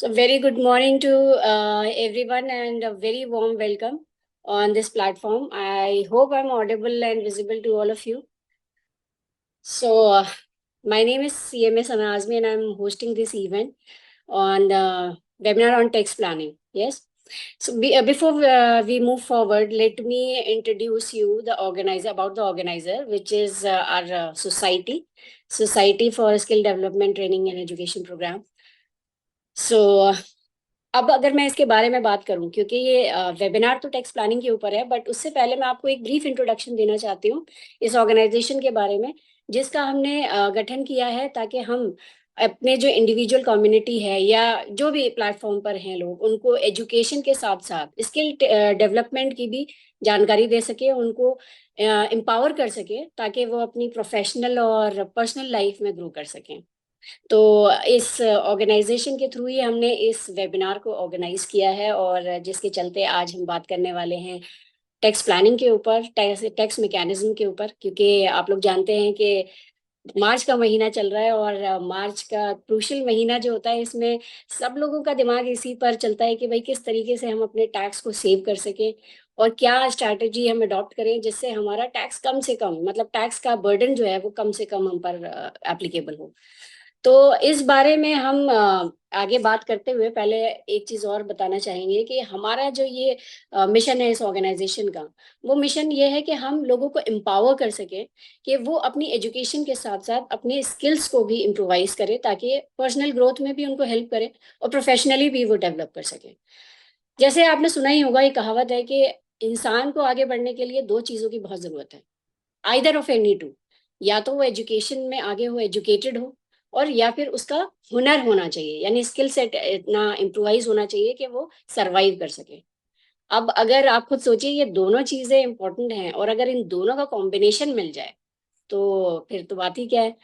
So, very good morning to everyone and a very warm welcome on this platform. I hope I'm audible and visible to all of you. So, my name is CMS Anazmi and I'm hosting this event on the webinar on text planning. Yes. So, before we move forward, let me introduce you the organizer about the organizer, which is our Society for Skill Development Training and Education Program. So, अब अगर मैं इसके बारे में बात करूं, क्योंकि ये वेबिनार तो टेक्स्ट प्लानिंग के ऊपर है, बट उससे पहले मैं आपको एक ब्रीफ इंट्रोडक्शन देना चाहती हूँ इस ऑर्गेनाइजेशन के बारे में, जिसका हमने गठन किया है ताकि हम अपने जो इंडिविजुअल कम्युनिटी है या जो भी प्लेटफॉर्म पर हैं लोग, उनको एजुकेशन के साथ साथ स्किल डेवलपमेंट की भी जानकारी दे सके, उनको एम्पावर कर सके ताकि वो अपनी प्रोफेशनल और पर्सनल लाइफ में ग्रो कर सकें। तो इस ऑर्गेनाइजेशन के थ्रू ही हमने इस वेबिनार को ऑर्गेनाइज किया है, और जिसके चलते आज हम बात करने वाले हैं टैक्स प्लानिंग के ऊपर, टैक्स मैकेनिज्म के ऊपर। क्योंकि आप लोग जानते हैं कि मार्च का महीना चल रहा है, और मार्च का क्रूशियल महीना जो होता है, इसमें सब लोगों का दिमाग इसी पर चलता है कि भाई किस तरीके से हम अपने टैक्स को सेव कर सकें और क्या स्ट्रैटेजी हम अडॉप्ट करें जिससे हमारा टैक्स कम से कम, मतलब टैक्स का बर्डन जो है वो कम से कम हम पर एप्लीकेबल हो। तो इस बारे में हम आगे बात करते हुए पहले एक चीज और बताना चाहेंगे कि हमारा जो ये मिशन है इस ऑर्गेनाइजेशन का, वो मिशन ये है कि हम लोगों को एम्पावर कर सके कि वो अपनी एजुकेशन के साथ साथ अपने स्किल्स को भी इम्प्रोवाइज करें, ताकि पर्सनल ग्रोथ में भी उनको हेल्प करे और प्रोफेशनली भी वो डेवलप कर सके। जैसे आपने सुना ही होगा, ये कहावत है कि इंसान को आगे बढ़ने के लिए दो चीजों की बहुत जरूरत है, आइदर ऑफ एनी टू। या तो वो एजुकेशन में आगे हो, एजुकेटेड हो, और या फिर उसका हुनर होना चाहिए, यानी स्किल सेट इतना इम्प्रोवाइज होना चाहिए कि वो सरवाइव कर सके। अब अगर आप खुद सोचिए, ये दोनों चीजें इंपॉर्टेंट हैं, और अगर इन दोनों का कॉम्बिनेशन मिल जाए तो फिर तो बात ही क्या है।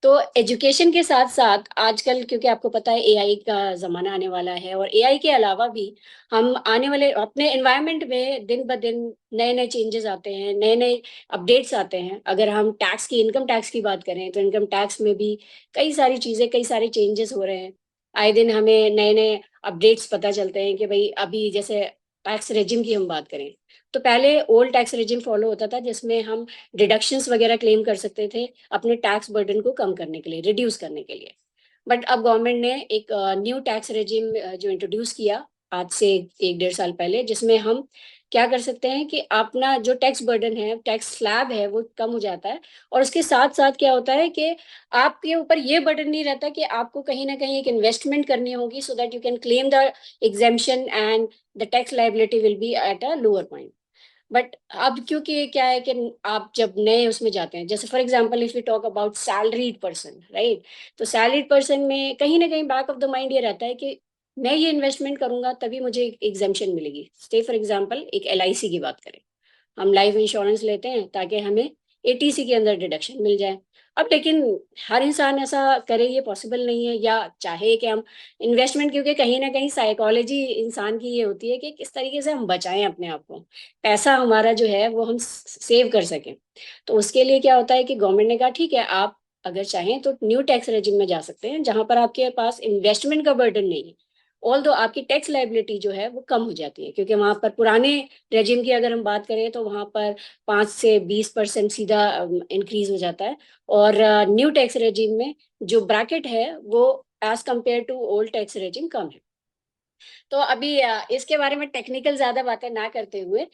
तो एजुकेशन के साथ साथ आजकल, क्योंकि आपको पता है एआई का जमाना आने वाला है, और एआई के अलावा भी हम आने वाले अपने एनवायरनमेंट में दिन ब दिन नए नए चेंजेस आते हैं, नए नए अपडेट्स आते हैं। अगर हम टैक्स की, इनकम टैक्स की बात करें, तो इनकम टैक्स में भी कई सारी चीजें, कई सारे चेंजेस हो रहे हैं। आए दिन हमें नए नए अपडेट्स पता चलते हैं कि भाई अभी जैसे टैक्स रेजिम की हम बात करें, तो पहले ओल्ड टैक्स रेजिम फॉलो होता था, जिसमें हम डिडक्शंस वगैरह क्लेम कर सकते थे अपने टैक्स बर्डन को कम करने के लिए, रिड्यूस करने के लिए। बट अब गवर्नमेंट ने एक न्यू टैक्स रेजिम जो इंट्रोड्यूस किया आज से 1-1.5 साल पहले, जिसमें हम क्या कर सकते हैं कि अपना जो टैक्स बर्डन है, टैक्स स्लैब है, वो कम हो जाता है। और उसके साथ साथ क्या होता है कि आपके ऊपर ये बर्डन नहीं रहता कि आपको कहीं ना कहीं एक इन्वेस्टमेंट करनी होगी, so that you can claim the exemption and the tax liability will be at a lower point. But अब क्योंकि क्या है कि आप जब नए उसमें जाते हैं, जैसे for example if you talk about salaried person, right, तो सैलरीड पर्सन में कहीं ना कहीं बैक ऑफ द माइंड ये रहता है कि मैं ये इन्वेस्टमेंट करूंगा तभी मुझे एग्जेम्पशन मिलेगी। से फॉर एग्जांपल एक एलआईसी की बात करें, हम लाइफ इंश्योरेंस लेते हैं ताकि हमें एटीसी के अंदर डिडक्शन मिल जाए। अब लेकिन हर इंसान ऐसा करे ये पॉसिबल नहीं है, या चाहे कि हम इन्वेस्टमेंट, क्योंकि कहीं ना कहीं साइकोलॉजी इंसान की ये होती है कि किस तरीके से हम बचाएं अपने आप को, पैसा हमारा जो है वो हम सेव कर सकें। तो उसके लिए क्या होता है कि गवर्नमेंट ने कहा ठीक है, आप अगर चाहें तो न्यू टैक्स रेजिम में जा सकते हैं, जहां पर आपके पास इन्वेस्टमेंट का बर्डन नहीं है। ऑल दो आपकी टैक्स लाइबिलिटी जो है वो कम हो जाती है, क्योंकि वहां पर पुराने रेजिम की अगर हम बात करें तो वहां पर 5 से 20% सीधा इंक्रीज हो जाता है। और न्यू टैक्स रेजिम में जो ब्रैकेट है वो as compare to old tax regime कम है। तो अभी इसके बारे में टेक्निकल ज्यादा बातें ना करते हुए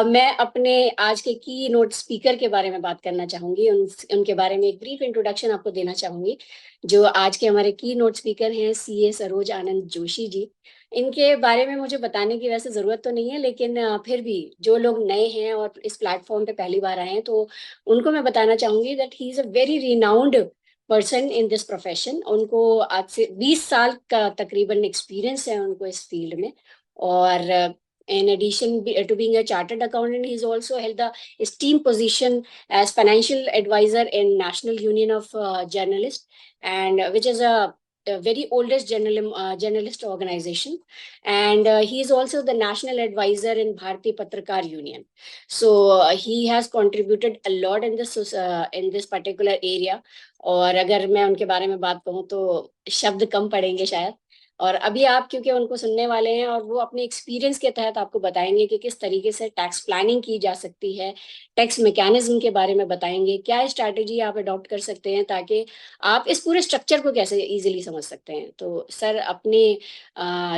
मैं अपने आज के की नोट स्पीकर के बारे में बात करना चाहूंगी, उनके बारे में एक ब्रीफ इंट्रोडक्शन आपको देना चाहूंगी। जो आज के हमारे की नोट स्पीकर हैं, सीए सरोज आनंद जोशी जी। इनके बारे में मुझे बताने की वैसे जरूरत तो नहीं है, लेकिन फिर भी जो लोग नए हैं और इस प्लेटफॉर्म पे पहली बार आए हैं, तो उनको मैं बताना चाहूंगी that he is a very renowned person in this profession. उनको आज से 20 साल का तकरीबन एक्सपीरियंस है उनको इस फील्ड में। और in addition to being a chartered accountant, he's also held the esteemed position as financial advisor in National Union of Journalists, and which is a very oldest journalist organization. And he is also the national advisor in Bharati Patrakar Union. So he has contributed a lot in this particular area. और अगर मैं उनके बारे में बात कहूँ तो शब्द कम पड़ेंगे शायद। और अभी आप क्योंकि उनको सुनने वाले हैं और वो अपने एक्सपीरियंस के तहत आपको बताएंगे कि किस तरीके से टैक्स प्लानिंग की जा सकती है, टैक्स मैकेनिज्म के बारे में बताएंगे, क्या स्ट्रैटेजी आप अडॉप्ट कर सकते हैं ताकि आप इस पूरे स्ट्रक्चर को कैसे इजीली समझ सकते हैं। तो सर अपने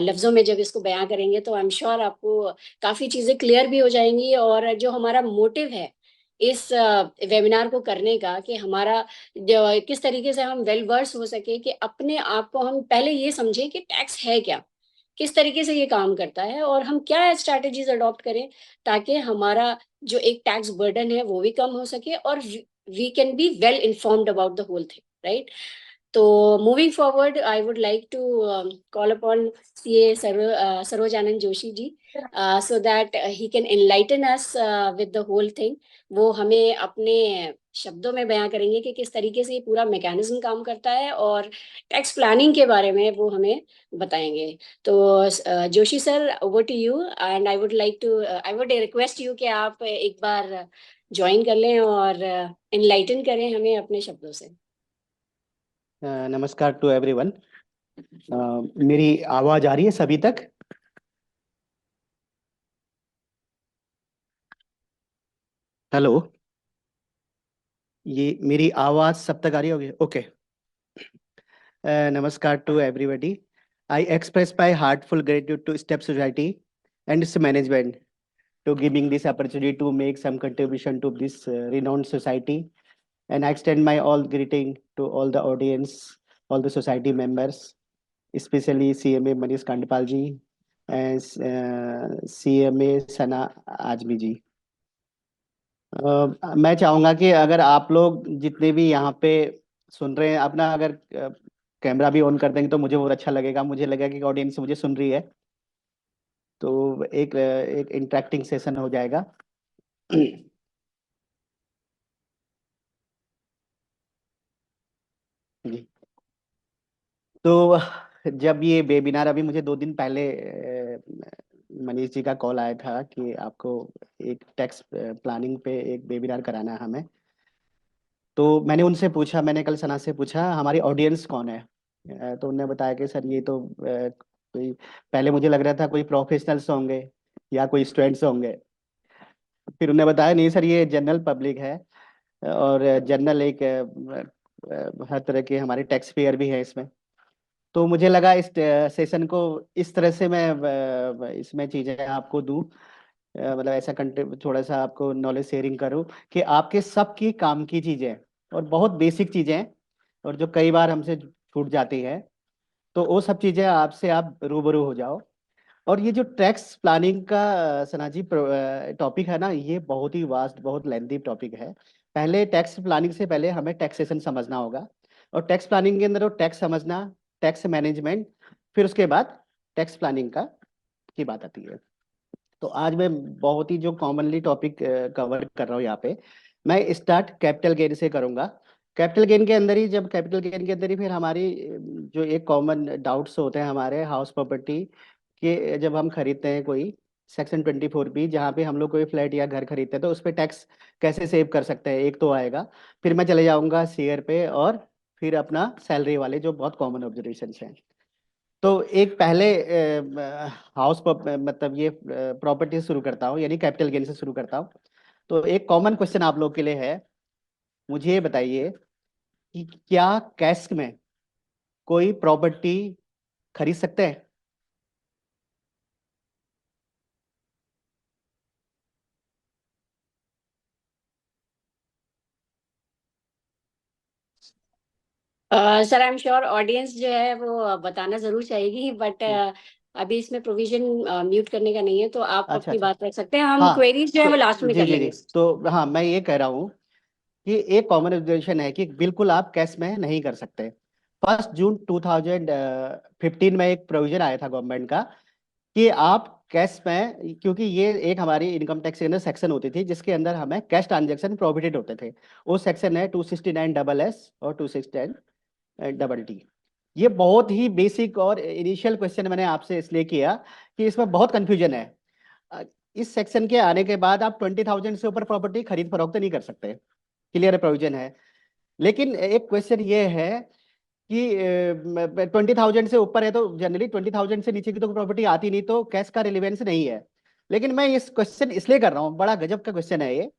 लफ्जों में जब इसको बयां करेंगे तो आई एम श्योर आपको काफी चीजें क्लियर भी हो जाएंगी, और जो हमारा मोटिव है इस वेबिनार को करने का कि हमारा जो किस तरीके से हम वेल वर्स हो सके कि अपने आप को हम पहले ये समझें कि टैक्स है क्या, किस तरीके से ये काम करता है, और हम क्या स्ट्रैटेजीज अडॉप्ट करें ताकि हमारा जो एक टैक्स बर्डन है वो भी कम हो सके और we can be well informed about the whole thing, right. So moving forward, I would like to call upon CA Saroj Anand Joshi ji, so that he can enlighten us with the whole thing. वो हमें अपने शब्दों में बयां करेंगे कि किस तरीके से ये पूरा मैकेनिज्म काम करता है, और टैक्स प्लानिंग के बारे में वो हमें बताएंगे। तो Joshi sir, over to you, and I would request you कि आप एक बार ज्वाइन कर लें और इनलाइटन करें हमें अपने शब्दों से। नमस्कार टू एवरीवन। मेरी आवाज आ रही है सभी तक? हेलो, ये मेरी आवाज सब तक आ रही होगी? ओके। नमस्कार to everybody. I express my heartful gratitude to Step Society and its management to giving this opportunity to make some contribution to this renowned society, and I extend my all greeting to all the audience, all the society members, especially CMA Manish Kandpal ji and CMA Sana Ajmi ji। मैं चाहूंगा कि अगर आप लोग जितने भी यहाँ पे सुन रहे हैं अपना अगर कैमरा भी ऑन कर देंगे तो मुझे बहुत अच्छा लगेगा। मुझे लगेगा कि ऑडियंस मुझे सुन रही है, तो एक इंटरेक्टिंग सेशन हो जाएगा। जी, तो जब ये वेबिनार अभी मुझे 2 दिन पहले मनीष जी का कॉल आया था कि आपको एक टैक्स प्लानिंग पे एक वेबिनार कराना है हमें, तो मैंने उनसे पूछा, मैंने कल सना से पूछा हमारी ऑडियंस कौन है। तो उन्होंने बताया कि सर ये तो कोई, पहले मुझे लग रहा था कोई प्रोफेशनल्स होंगे या कोई स्टूडेंट्स होंगे, फिर उन्होंने बताया नहीं सर ये जनरल पब्लिक है, और जनरल एक हर तरह के हमारे टैक्स पेयर भी हैं इसमें। तो मुझे लगा इस सेशन को इस तरह से मैं इसमें चीज़ें आपको दूं, मतलब ऐसा कंटेंट थोड़ा सा आपको नॉलेज शेयरिंग करूं कि आपके सबकी काम की चीज़ें और बहुत बेसिक चीज़ें और जो कई बार हमसे छूट जाती है, तो वो सब चीज़ें आपसे आप रूबरू हो जाओ। और ये जो टैक्स प्लानिंग का सना जी टॉपिक है ना, ये बहुत ही वास्ट, बहुत लेंथी टॉपिक है। पहले टैक्स प्लानिंग से पहले हमें टैक्सेशन समझना होगा, और टैक्स प्लानिंग के अंदर वो टैक्स समझना, टैक्स मैनेजमेंट, फिर उसके बाद टैक्स प्लानिंग का की बात आती है। तो आज मैं बहुत ही जो कॉमनली टॉपिक कवर कर रहा हूँ यहाँ पे, मैं स्टार्ट कैपिटल गेन से करूंगा। कैपिटल गेन के अंदर ही, जब कैपिटल गेन के अंदर ही फिर हमारी जो एक कॉमन डाउट्स होते हैं हमारे हाउस प्रॉपर्टी के, जब हम खरीदते हैं कोई सेक्शन 24B, जहाँ पे हम लोग कोई फ्लैट या घर खरीदते हैं तो उस पर टैक्स कैसे सेव कर सकते हैं, एक तो आएगा। फिर मैं चले जाऊंगा शेयर पे, और फिर अपना सैलरी वाले जो बहुत कॉमन ऑब्जर्वेशन हैं। तो एक पहले हाउस मतलब ये प्रॉपर्टी से शुरू करता हूँ, यानी कैपिटल गेन से शुरू करता हूँ। तो एक कॉमन क्वेश्चन आप लोग के लिए है, मुझे ये बताइए कि क्या कैश में कोई प्रॉपर्टी खरीद सकते हैं? Sir I am sure audience जो है वो बताना जरूर चाहेगी, बट अभी इसमें प्रोविजन म्यूट करने का नहीं है, तो आप अच्छा अपनी अच्छा। बात रख सकते हैं, हम हाँ, क्वेरीज जो है तो वो लास्ट में जी कर जी जी, लेंगे। तो हाँ मैं ये कह रहा हूँ कि एक कॉमन ऑब्जर्वेशन है कि बिल्कुल आप कैश में नहीं कर सकते। 1 जून 2015 में एक प्रोविजन आया था गवर्नमेंट का कि आप कैश में, क्योंकि ये एक हमारी इनकम टैक्स के अंदर सेक्शन होती थी जिसके अंदर हमें कैश ट्रांजेक्शन प्रोहिबिटेड होते थे। वो सेक्शन है 269 और 269 ये बहुत ही बेसिक और इनिशियल क्वेश्चन मैंने आपसे इसलिए किया कि इसमें बहुत कंफ्यूजन है। अ, इस सेक्शन के आने के बाद आप 20,000 से ऊपर प्रॉपर्टी खरीद फरोख्त नहीं कर सकते, क्लियर प्रोविजन है। लेकिन एक क्वेश्चन ये है कि 20,000 से ऊपर है तो जनरली 20,000 से नीचे की तो प्रॉपर्टी आती नहीं, तो कैश का रिलेवेंस नहीं है। लेकिन मैं इस क्वेश्चन इसलिए कर रहा हूँ, बड़ा गजब का क्वेश्चन है ये।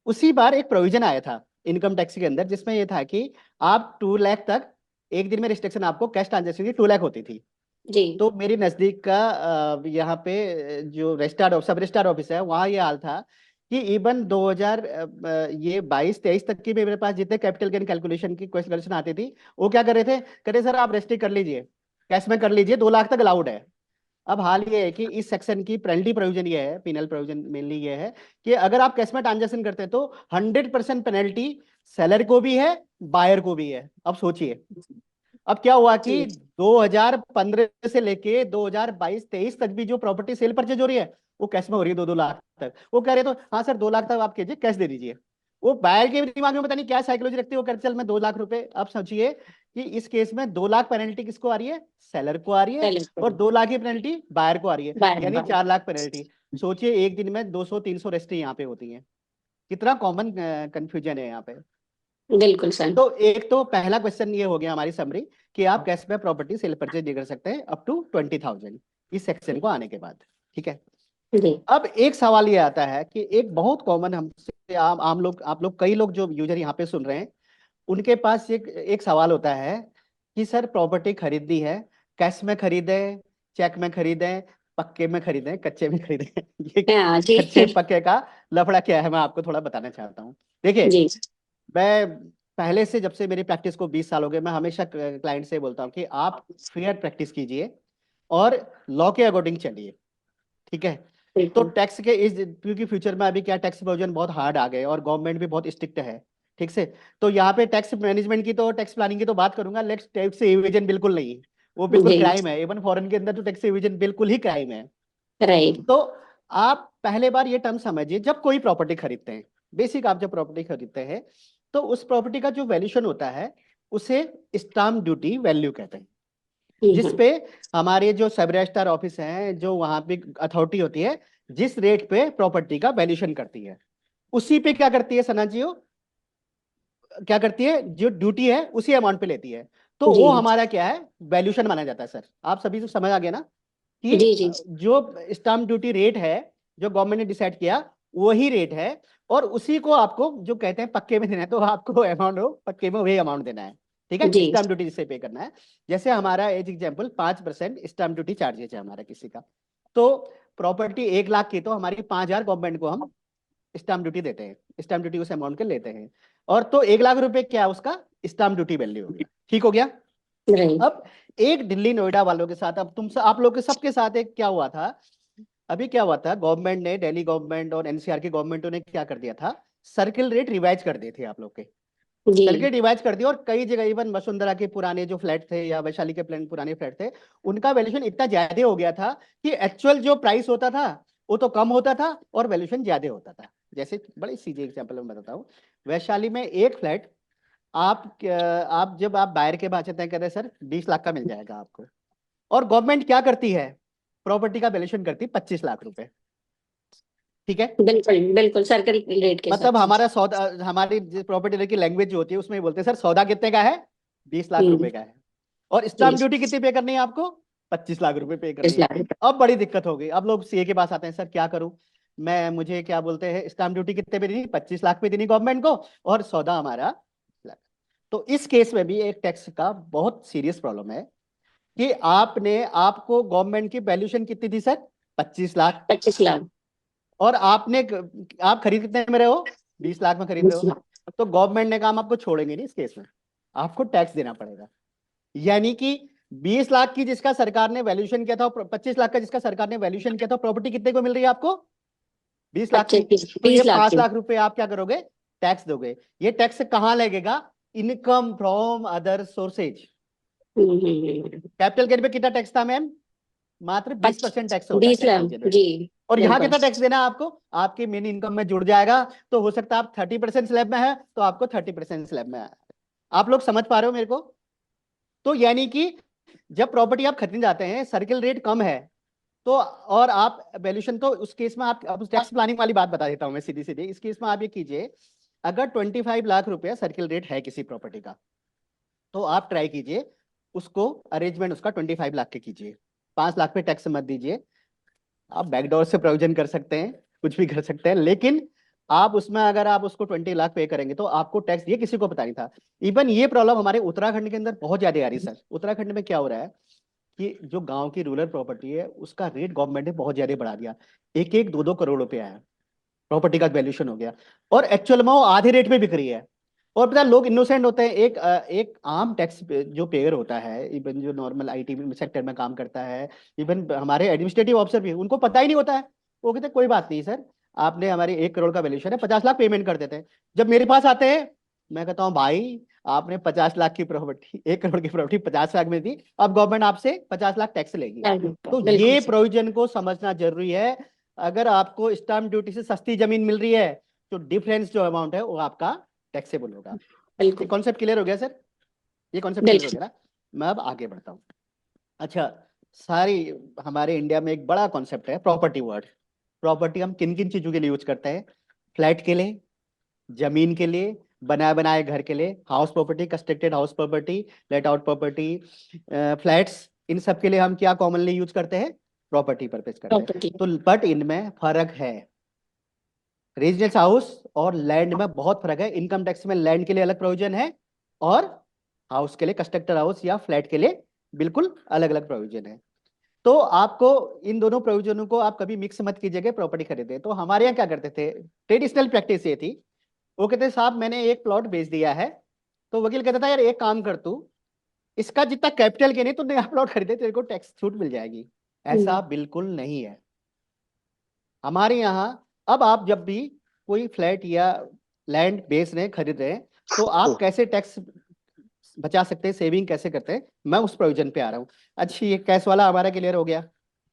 उसी बार एक प्रोविजन आया था इनकम टैक्स के अंदर, जिसमें ये था कि आप 2 लाख तक एक दिन में रिस्ट्रिक्शन, आपको कैश ट्रांजेक्शन की 2 लाख होती थी। जी तो मेरी नजदीक का यहाँ पे जो रजिस्ट्रार सब रजिस्ट्रार ऑफिस है, वहाँ ये हाल था कि इवन 2000 ये 22-23 तक की मेरे पास जितने कैपिटल गेन कैलकुलेशन की क्वेश्चन आती थी, वो क्या कर रहे थे, कह रहे सर आप रेस्ट्रिक्ट कर लीजिए, कैश में कर लीजिए, 2 लाख तक अलाउड है। अब हाल ये है कि इस सेक्शन की पेनल्टी प्रोविजन ये है, पिनल प्रोविजन मेनली ये है कि अगर आप कैश में ट्रांजेक्शन करते हैं तो 100% पेनल्टी सेलर को भी है, बायर को भी है। अब सोचिए, अब क्या हुआ कि जी 2015 से लेके 2022-23 तक भी जो प्रॉपर्टी सेल परचेज हो रही है, वो कैश में हो रही है 2-2 लाख तक। वो कह रहे तो हाँ सर 2 लाख तक आप कीजिए, कैश दे दीजिए। वो बायर के दिमाग में पता नहीं क्या साइकोलॉजी रखती है, वो कहते चल मैं 2 लाख रुपए। अब सोचिए कि इस केस में 2 लाख पेनल्टी किसको आ रही है, सेलर को आ रही है, पहले और 2 लाख की पेनल्टी बायर को आ रही है, बाय यानी बाय 4 लाख पेनल्टी। सोचिए एक दिन में 200-300 रजिस्ट्री यहाँ पे होती है। कितना कॉमन कंफ्यूजन है यहाँ पे। बिल्कुल सर। तो एक तो पहला क्वेश्चन ये हो गया हमारी समरी कि आप कैश में प्रॉपर्टी सेल परचेज नहीं कर सकते हैं अप टू 20,000 इस सेक्शन को आने के बाद। ठीक है। जी अब एक सवाल ये आता है कि एक बहुत कॉमन हमसे आम लोग, आप लोग, कई लोग जो यूजर यहाँ पे सुन रहे हैं, उनके पास एक एक सवाल होता है कि सर प्रॉपर्टी खरीदनी है, कैश में खरीदे, चेक में खरीदें, पक्के में खरीदें, कच्चे में खरीदें। ये हाँ जी कच्चे पक्के का लफड़ा क्या है, मैं आपको थोड़ा बताना चाहता हूँ। देखिए, जी मैं पहले से, जब से मेरी प्रैक्टिस को 20 साल हो गए, मैं हमेशा क्लाइंट से बोलता हूँ कि आप फेयर प्रैक्टिस कीजिए और लॉ के अकॉर्डिंग चलिए। ठीक है। तो बिल्कुल टैक्स के इस, क्योंकि फ्यूचर में अभी क्या टैक्स प्रोविजन बहुत हार्ड आ गए और गवर्नमेंट भी बहुत स्ट्रिक्ट है। ठीक से, तो यहाँ पे टैक्स मैनेजमेंट की तो, टैक्स प्लानिंग की तो बात करूंगा, लेकिन टैक्स एविजन बिल्कुल नहीं, वो बिल्कुल जी क्राइम है। इवन फॉरेन के अंदर तो टैक्स एविजन बिल्कुल ही क्राइम है। राइट तो आप पहले बार ये टर्म समझिए, जब कोई प्रॉपर्टी खरीदते हैं, बेसिक आप जब प्रॉपर्टी खरीदते हैं, तो उस प्रॉपर्टी का जो वैल्यूशन होता है उसे स्टाम्प ड्यूटी वैल्यू कहते हैं, जिसपे हमारे जो सब रजिस्ट्रार ऑफिस हैं, जो वहां पे अथॉरिटी होती है, जिस रेट पे प्रॉपर्टी का वैल्यूशन करती है, उसी पे क्या करती है सना जी, क्या करती है, जो ड्यूटी है उसी अमाउंट पे लेती है। तो जी वो हमारा क्या है, वैल्यूशन माना जाता है सर। आप सभी को समझ आ गया ना कि जी जी जो स्टाम्प ड्यूटी रेट है, जो गवर्नमेंट ने डिसाइड किया, वही रेट है। और उसी को आपको जो कहते हैं पक्के में देना है, तो आपको अमाउंट हो पक्के में वही अमाउंट देना है। ठीक है, जी स्टाम्प ड्यूटी जिससे पे करना है। जैसे हमारा as example 5% stamp duty charges है हमारा किसी का, तो प्रॉपर्टी 1 लाख की, तो हमारी 5,000 गवर्नमेंट को हम स्टाम्प ड्यूटी देते हैं, स्टाम्प ड्यूटी उस अमाउंट के लेते हैं। और तो 1 लाख रुपए क्या है उसका स्टाम्प ड्यूटी वैल्यू हो गया। ठीक हो गया। राइट अब एक दिल्ली नोएडा वालों के साथ, अब आप लोग के सबके साथ एक क्या हुआ था, अभी क्या हुआ था, गवर्नमेंट ने, दिल्ली गवर्नमेंट और एनसीआर की गवर्नमेंटों ने क्या कर दिया था, सर्किल रेट रिवाइज कर दिए थे आप लोग के। जी सर्किल रिवाइज कर दिया, और कई जगह इवन वसुंधरा के पुराने जो फ्लैट थे या वैशाली के प्लान पुराने फ्लैट थे, उनका वैल्यूशन इतना ज्यादा हो गया था कि एक्चुअल जो प्राइस होता था वो तो कम होता था और वैल्यूशन ज्यादा होता था। जैसे बड़ी सीधी एग्जाम्पल मैं बताता हूँ, वैशाली में एक फ्लैट, आप जब आप बाहर के बात तय कर रहे हैं सर 20 लाख का मिल जाएगा आपको, और गवर्नमेंट क्या करती है, प्रॉपर्टी का वैल्यूशन करती है 25 लाख रुपए। ठीक है। बिल्कुल बिल्कुल सर्कल रेट के हिसाब मतलब से। हमारा सौदा, हमारी प्रॉपर्टी की लैंग्वेज जो होती है उसमें बोलते हैं सर सौदा कितने का है, 20 लाख रुपए का है, और जी स्टाम्प ड्यूटी कितनी पे करनी है आपको, 25 लाख रुपए पे करनी इस है। लाख अब बड़ी दिक्कत हो गई, अब लोग सीए के पास आते हैं, सर क्या करूं मैं, मुझे क्या बोलते हैं स्टाम्प ड्यूटी कितने पे देनी, 25 लाख पे देनी गवर्नमेंट को, और सौदा हमारा लाख। तो इस केस में भी एक टैक्स का बहुत सीरियस प्रॉब्लम है कि आपको गवर्नमेंट की वैल्यूशन कितनी थी सर, 25 लाख, 25 लाख और आप खरीद कितने में रहे हो, 20 लाख में खरीद रहे 20 हो। लाख तो गवर्नमेंट ने कहा हम आपको छोड़ेंगे नहीं, इस केस में आपको टैक्स देना पड़ेगा। यानी कि 20 लाख की जिसका सरकार ने वैल्यूशन किया था, 25 लाख का जिसका सरकार ने वैल्यूशन किया था, प्रॉपर्टी कितने को मिल रही है आपको, 20 लाख की। 25 तो ये 20 लाख 5 लाख रुपए आप क्या करोगे, टैक्स दोगे। ये टैक्स कहाँ लगेगा, income from other sources. Capital gain पे कितना टैक्स था मैम, मात्र 20% टैक्स होता है 20 लाख कैपिटल गेन पे। जी और यहाँ बिल्कुल कितना टैक्स देना है आपको, आपकी मेन इनकम में जुड़ जाएगा। तो हो सकता है आप 30% स्लैब में है, तो आपको 30% स्लैब में है। आप लोग समझ पा रहे हो मेरे को। तो यानी कि जब प्रॉपर्टी आप खरीदने जाते हैं, सर्किल रेट कम है, तो और आप वैल्यूशन, तो उस केस में आप, अब टैक्स प्लानिंग वाली बात बता देता हूं मैं सीधी सीधी। इस केस में आप ये कीजिए, अगर 25 लाख रुपया सर्किल रेट है किसी प्रॉपर्टी का, तो आप ट्राई कीजिए उसको, अरेंजमेंट उसका 25 लाख के कीजिए, 5 लाख पे टैक्स मत दीजिए। आप बैकडोर से प्रोविजन कर सकते हैं, कुछ भी कर सकते हैं, लेकिन आप उसमें अगर आप उसको 20 लाख पे करेंगे तो आपको टैक्स, ये किसी को पता नहीं था। इवन ये प्रॉब्लम हमारे उत्तराखंड के अंदर बहुत ज्यादा आ रही है सर। उत्तराखंड में क्या हो रहा है कि जो गांव की रूरल प्रॉपर्टी है उसका रेट गवर्नमेंट ने बहुत ज्यादा बढ़ा दिया, 1-1, 2-2 करोड़ रुपया है, प्रॉपर्टी का वैल्यूशन हो गया, और एक्चुअल में वो आधे रेट में बिक रही है। और पता है, लोग इनोसेंट होते हैं। एक आम टैक्स जो पेयर होता है, इवन जो नॉर्मल आईटी सेक्टर में काम करता है, इवन हमारे एडमिनिस्ट्रेटिव ऑफिसर भी, उनको पता ही नहीं होता है। वो कहते हैं कोई बात नहीं सर, आपने हमारे 1 करोड़ का वैल्यूशन है, 50 लाख पेमेंट कर देते हैं। जब मेरे पास आते हैं, मैं कहता हूँ भाई आपने 50 लाख की प्रॉपर्टी, 1 करोड़ की प्रॉपर्टी 50 लाख में दी, अब गवर्नमेंट आपसे 50 लाख टैक्स लेगी। तो बिल्कुल ये सर। प्रोविजन को समझना जरूरी है। अगर आपको स्टाम्प ड्यूटी से सस्ती जमीन मिल रही है तो डिफरेंस जो अमाउंट है वो आपका टैक्सेबल होगा। ये बिल्कुल कॉन्सेप्ट क्लियर हो गया सर? ये कॉन्सेप्ट क्लियर हो बिल्कुल। गया ना? मैं अब आगे बढ़ता हूँ। अच्छा, सारी हमारे इंडिया में एक बड़ा कॉन्सेप्ट है प्रॉपर्टी वर्ड। प्रॉपर्टी हम किन किन चीजों के लिए यूज करते हैं? फ्लैट के लिए, जमीन के लिए, बनाए बनाए घर के लिए, house property, constructed house property, let out property, flats, इन सब के लिए हम क्या कॉमनली यूज करते हैं? प्रॉपर्टी परचेज करते हैं। प्रॉपर्टी। तो बट इनमें फर्क है, रेजिडेंस हाउस और लैंड में बहुत फर्क है। इनकम टैक्स में लैंड के लिए अलग प्रोविजन है, और हाउस के लिए, कंस्ट्रक्टेड हाउस या फ्लैट के लिए बिल्कुल अलग अलग प्रोविजन है। तो आपको इन दोनों प्रोविजनों को आप कभी मिक्स मत कीजिएगा प्रॉपर्टी खरीदे। तो हमारे यहाँ क्या करते थे, ट्रेडिशनल प्रैक्टिस ये थी, वो कहते साहब मैंने एक प्लॉट बेच दिया है, तो वकील कहता था यार एक काम कर तू, इसका जितना कैपिटल गेन है तो नया प्लॉट खरीदे, तेरे को टैक्स छूट मिल जाएगी। ऐसा बिल्कुल नहीं है हमारे यहाँ। अब आप जब भी कोई फ्लैट या लैंड बेच रहे हैं, खरीद रहे हैं, तो आप कैसे टैक्स बचा सकते हैं, सेविंग कैसे करते हैं, मैं उस प्रोविजन पे आ रहा हूँ। अच्छा, ये कैश वाला हमारा क्लियर हो गया,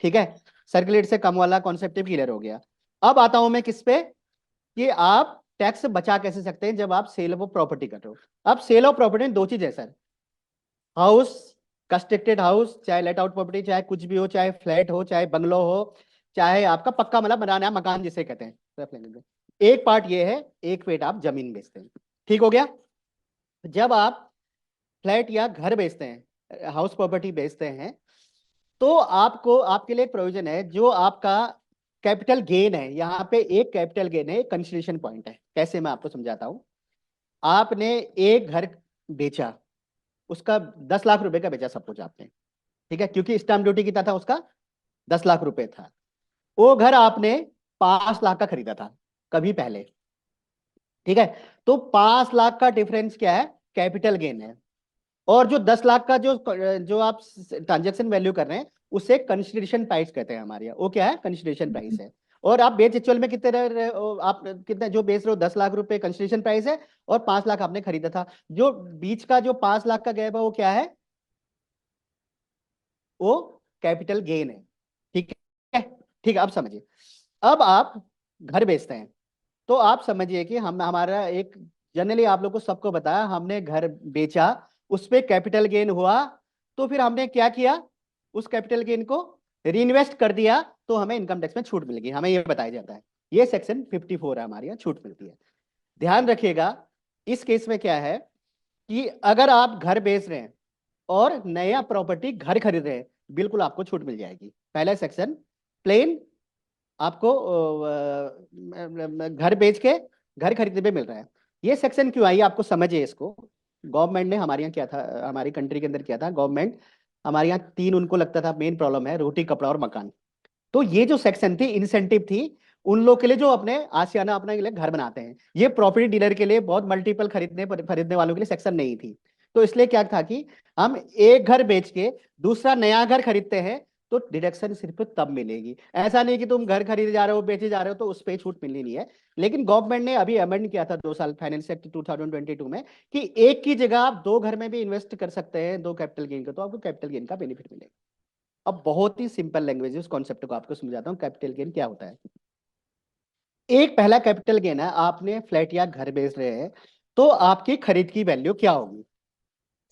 ठीक है। सर्कुलेट से कम वाला कॉन्सेप्ट क्लियर हो गया। अब आता हूं मैं किस पे, कि आप टैक्स बचा कैसे सकते हैं जब आप सेल ऑफ प्रॉपर्टी कर रहे हो। अब सेल ऑफ प्रॉपर्टी में दो चीज है सर, हाउस, कंस्ट्रक्टेड हाउस, चाहे लेट आउट प्रॉपर्टी, चाहे कुछ भी हो, चाहे फ्लैट हो, चाहे बंगलो हो, चाहे आपका पक्का मतलब बनाना मकान जिसे कहते हैं, रफ लैंग्वेज में। एक पार्ट ये है, एक पेट आप जमीन बेचते हैं, ठीक हो गया। जब आप फ्लैट या घर बेचते हैं, हाउस प्रॉपर्टी बेचते हैं, तो आपको, आपके लिए एक प्रोविजन है, जो आपका कैपिटल गेन है, यहाँ पे एक कैपिटल गेन है, एक कंसिडरेशन पॉइंट है। कैसे, मैं आपको समझाता हूँ। आपने एक घर बेचा, उसका 10 लाख रुपए का बेचा सपोज आपने, ठीक है, क्योंकि स्टाम्प ड्यूटी कितना था उसका, 10 लाख रुपए था। वो घर आपने 5 लाख का खरीदा था कभी पहले, ठीक है। तो 5 लाख का डिफरेंस क्या है? कैपिटल गेन है। और जो 10 लाख का जो जो आप ट्रांजेक्शन वैल्यू कर रहे हैं, उसे कंसिडरेशन प्राइस कहते हैं हमारे यहाँ। वो क्या है? कंसिडरेशन प्राइस है। और आप बेच एक्चुअल में कितने रहे हो, आप कितने जो बेच रहे हो, 10 लाख रुपए कंसिडरेशन प्राइस है, और 5 लाख आपने खरीदा था। जो बीच का जो 5 लाख का गैप है वो क्या है? वो कैपिटल गेन है, ठीक है। ठीक है, अब समझिए। अब आप घर बेचते हैं, तो आप समझिए कि हम, हमारा एक, जनरली आप लोग को सबको बताया, हमने घर बेचा, उस पे कैपिटल गेन हुआ, तो फिर हमने क्या किया? उस कैपिटल गेन को रीइन्वेस्ट कर दिया, तो हमें इनकम टैक्स में छूट मिलेगी, हमें ये बताया जाता है। ये सेक्शन 54 है, हमारे यहाँ छूट मिलती है। ध्यान रखिएगा, इस केस में क्या है कि अगर आप घर बेच रहे हैं और नया प्रॉपर्टी घर खरीद रहे हैं, बिल्कुल आपको छूट मिल जाएगी। पहला सेक्शन प्लेन आपको घर बेच के घर खरीदने पे मिल रहा है। ये सेक्शन क्यों आई, आपको समझिए इसको। गवर्नमेंट ने हमारे यहाँ क्या था, हमारी कंट्री के अंदर क्या था, गवर्नमेंट हमारे यहाँ तीन, उनको लगता था मेन प्रॉब्लम है, रोटी कपड़ा और मकान। तो ये जो सेक्शन थी, इंसेंटिव थी उन लोग के लिए जो अपने आशियाना अपने के लिए घर बनाते हैं। ये प्रॉपर्टी डीलर के लिए, बहुत मल्टीपल खरीदने वालों के लिए सेक्शन नहीं थी। तो इसलिए क्या था कि हम एक घर बेच के दूसरा नया घर खरीदते हैं, तो डिडक्शन सिर्फ तब मिलेगी। ऐसा नहीं कि तुम घर खरीदे जा रहे हो, बेचे जा रहे हो, तो उस पर छूट मिलनी नहीं है। लेकिन गवर्नमेंट ने अभी अमेंड किया था 2 साल, फाइनेंस एक्ट 2022 में, कि एक की जगह आप दो घर में भी इन्वेस्ट कर सकते हैं, दो कैपिटल गेन का, तो आपको कैपिटल गेन का बेनिफिट मिलेगा। अब बहुत ही सिंपल लैंग्वेज है, उस कॉन्सेप्ट को आपको समझाता हूँ, कैपिटल गेन क्या होता है। एक पहला कैपिटल गेन है, आपने फ्लैट या घर बेच रहे हैं, तो आपकी खरीद की वैल्यू क्या होगी?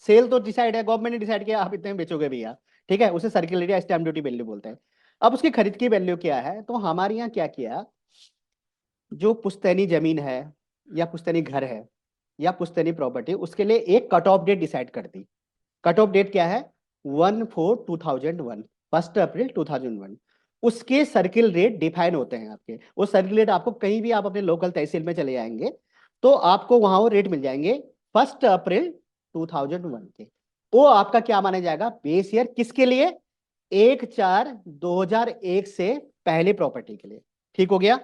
सेल तो डिसाइड है, गवर्नमेंट ने डिसाइड किया आप इतने में बेचोगे भैया, ठीक है, उसे सर्कुलर या स्टैम्प ड्यूटी वैल्यू बोलते हैं। अब उसकी खरीद की वैल्यू क्या है? तो हमारे यहाँ क्या किया, जो पुश्तैनी जमीन है या पुश्तैनी घर है, या पुश्तैनी प्रॉपर्टी, उसके लिए एक कट ऑफ डेट डिसाइड कर दी। कट ऑफ डेट क्या है? 1/4/2001, 1 अप्रैल 2001। उसके सर्किल रेट डिफाइन होते हैं आपके। वो सर्किल रेट आपको कहीं भी, आप अपने लोकल तहसील में चले जाएंगे तो आपको वहां वो रेट मिल जाएंगे 1 अप्रैल 2001 के। वो आपका क्या माना जाएगा? Base year. किसके लिए? 1/4/2001 से पहले प्रॉपर्टी के लिए। ठीक हो गया?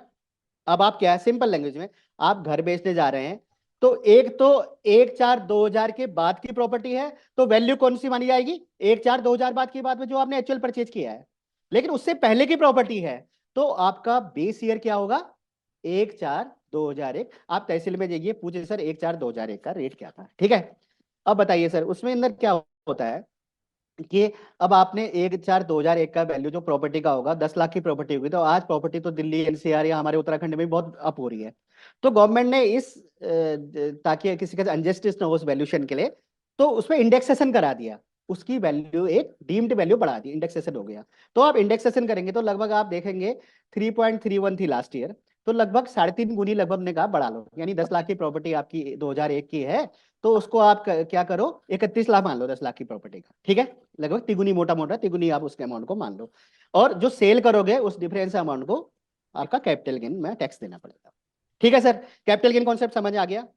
अब आप क्या है, सिंपल लैंग्वेज में, आप घर बेचने जा रहे हैं तो एक तो 1/4/2000 के बाद की प्रॉपर्टी है, तो वैल्यू कौन सी मानी जाएगी? 1/4/2000 बाद की, बाद में जो आपने एक्चुअल परचेज किया है। लेकिन उससे पहले की प्रॉपर्टी है तो आपका बेस ईयर क्या होगा? 1/4/2001। आप तहसील में जाइए, पूछे सर 1/4/2001 का रेट क्या था। ठीक है, अब बताइए सर उसमें अंदर क्या होता है कि अब आपने 1/4/2001 का वैल्यू जो प्रॉपर्टी का होगा, 10 लाख की प्रॉपर्टी होगी, तो आज प्रॉपर्टी तो दिल्ली एनसीआर या हमारे उत्तराखंड में बहुत अप हो रही है। तो गवर्नमेंट ने ताकि किसी का अनजस्टिस ना हो उस वैल्यूशन के लिए, तो उसमें इंडेक्सेशन करा दिया। उसकी वैल्यू एक डीम्ड वैल्यू बढ़ा दी, इंडेक्सेशन हो गया। तो आप इंडेक्सेशन करेंगे तो लगभग आप देखेंगे 3.31 थी लास्ट ईयर, तो लगभग 3.5 गुनी लगभग ने कहा बढ़ा लो। यानी 10 लाख की प्रॉपर्टी आपकी 2001 की है, तो उसको आप क्या करो, 31 लाख मान लो 10 लाख की प्रॉपर्टी का। ठीक है, लगभग तिगुनी, मोटा मोटा तिगुनी आप उसके अमाउंट को मान लो। और जो सेल करोगे उस डिफरेंस अमाउंट को आपका कैपिटल गेन में टैक्स देना पड़ेगा। ठीक है सर, कैपिटल गेन कॉन्सेप्ट समझ आ गया।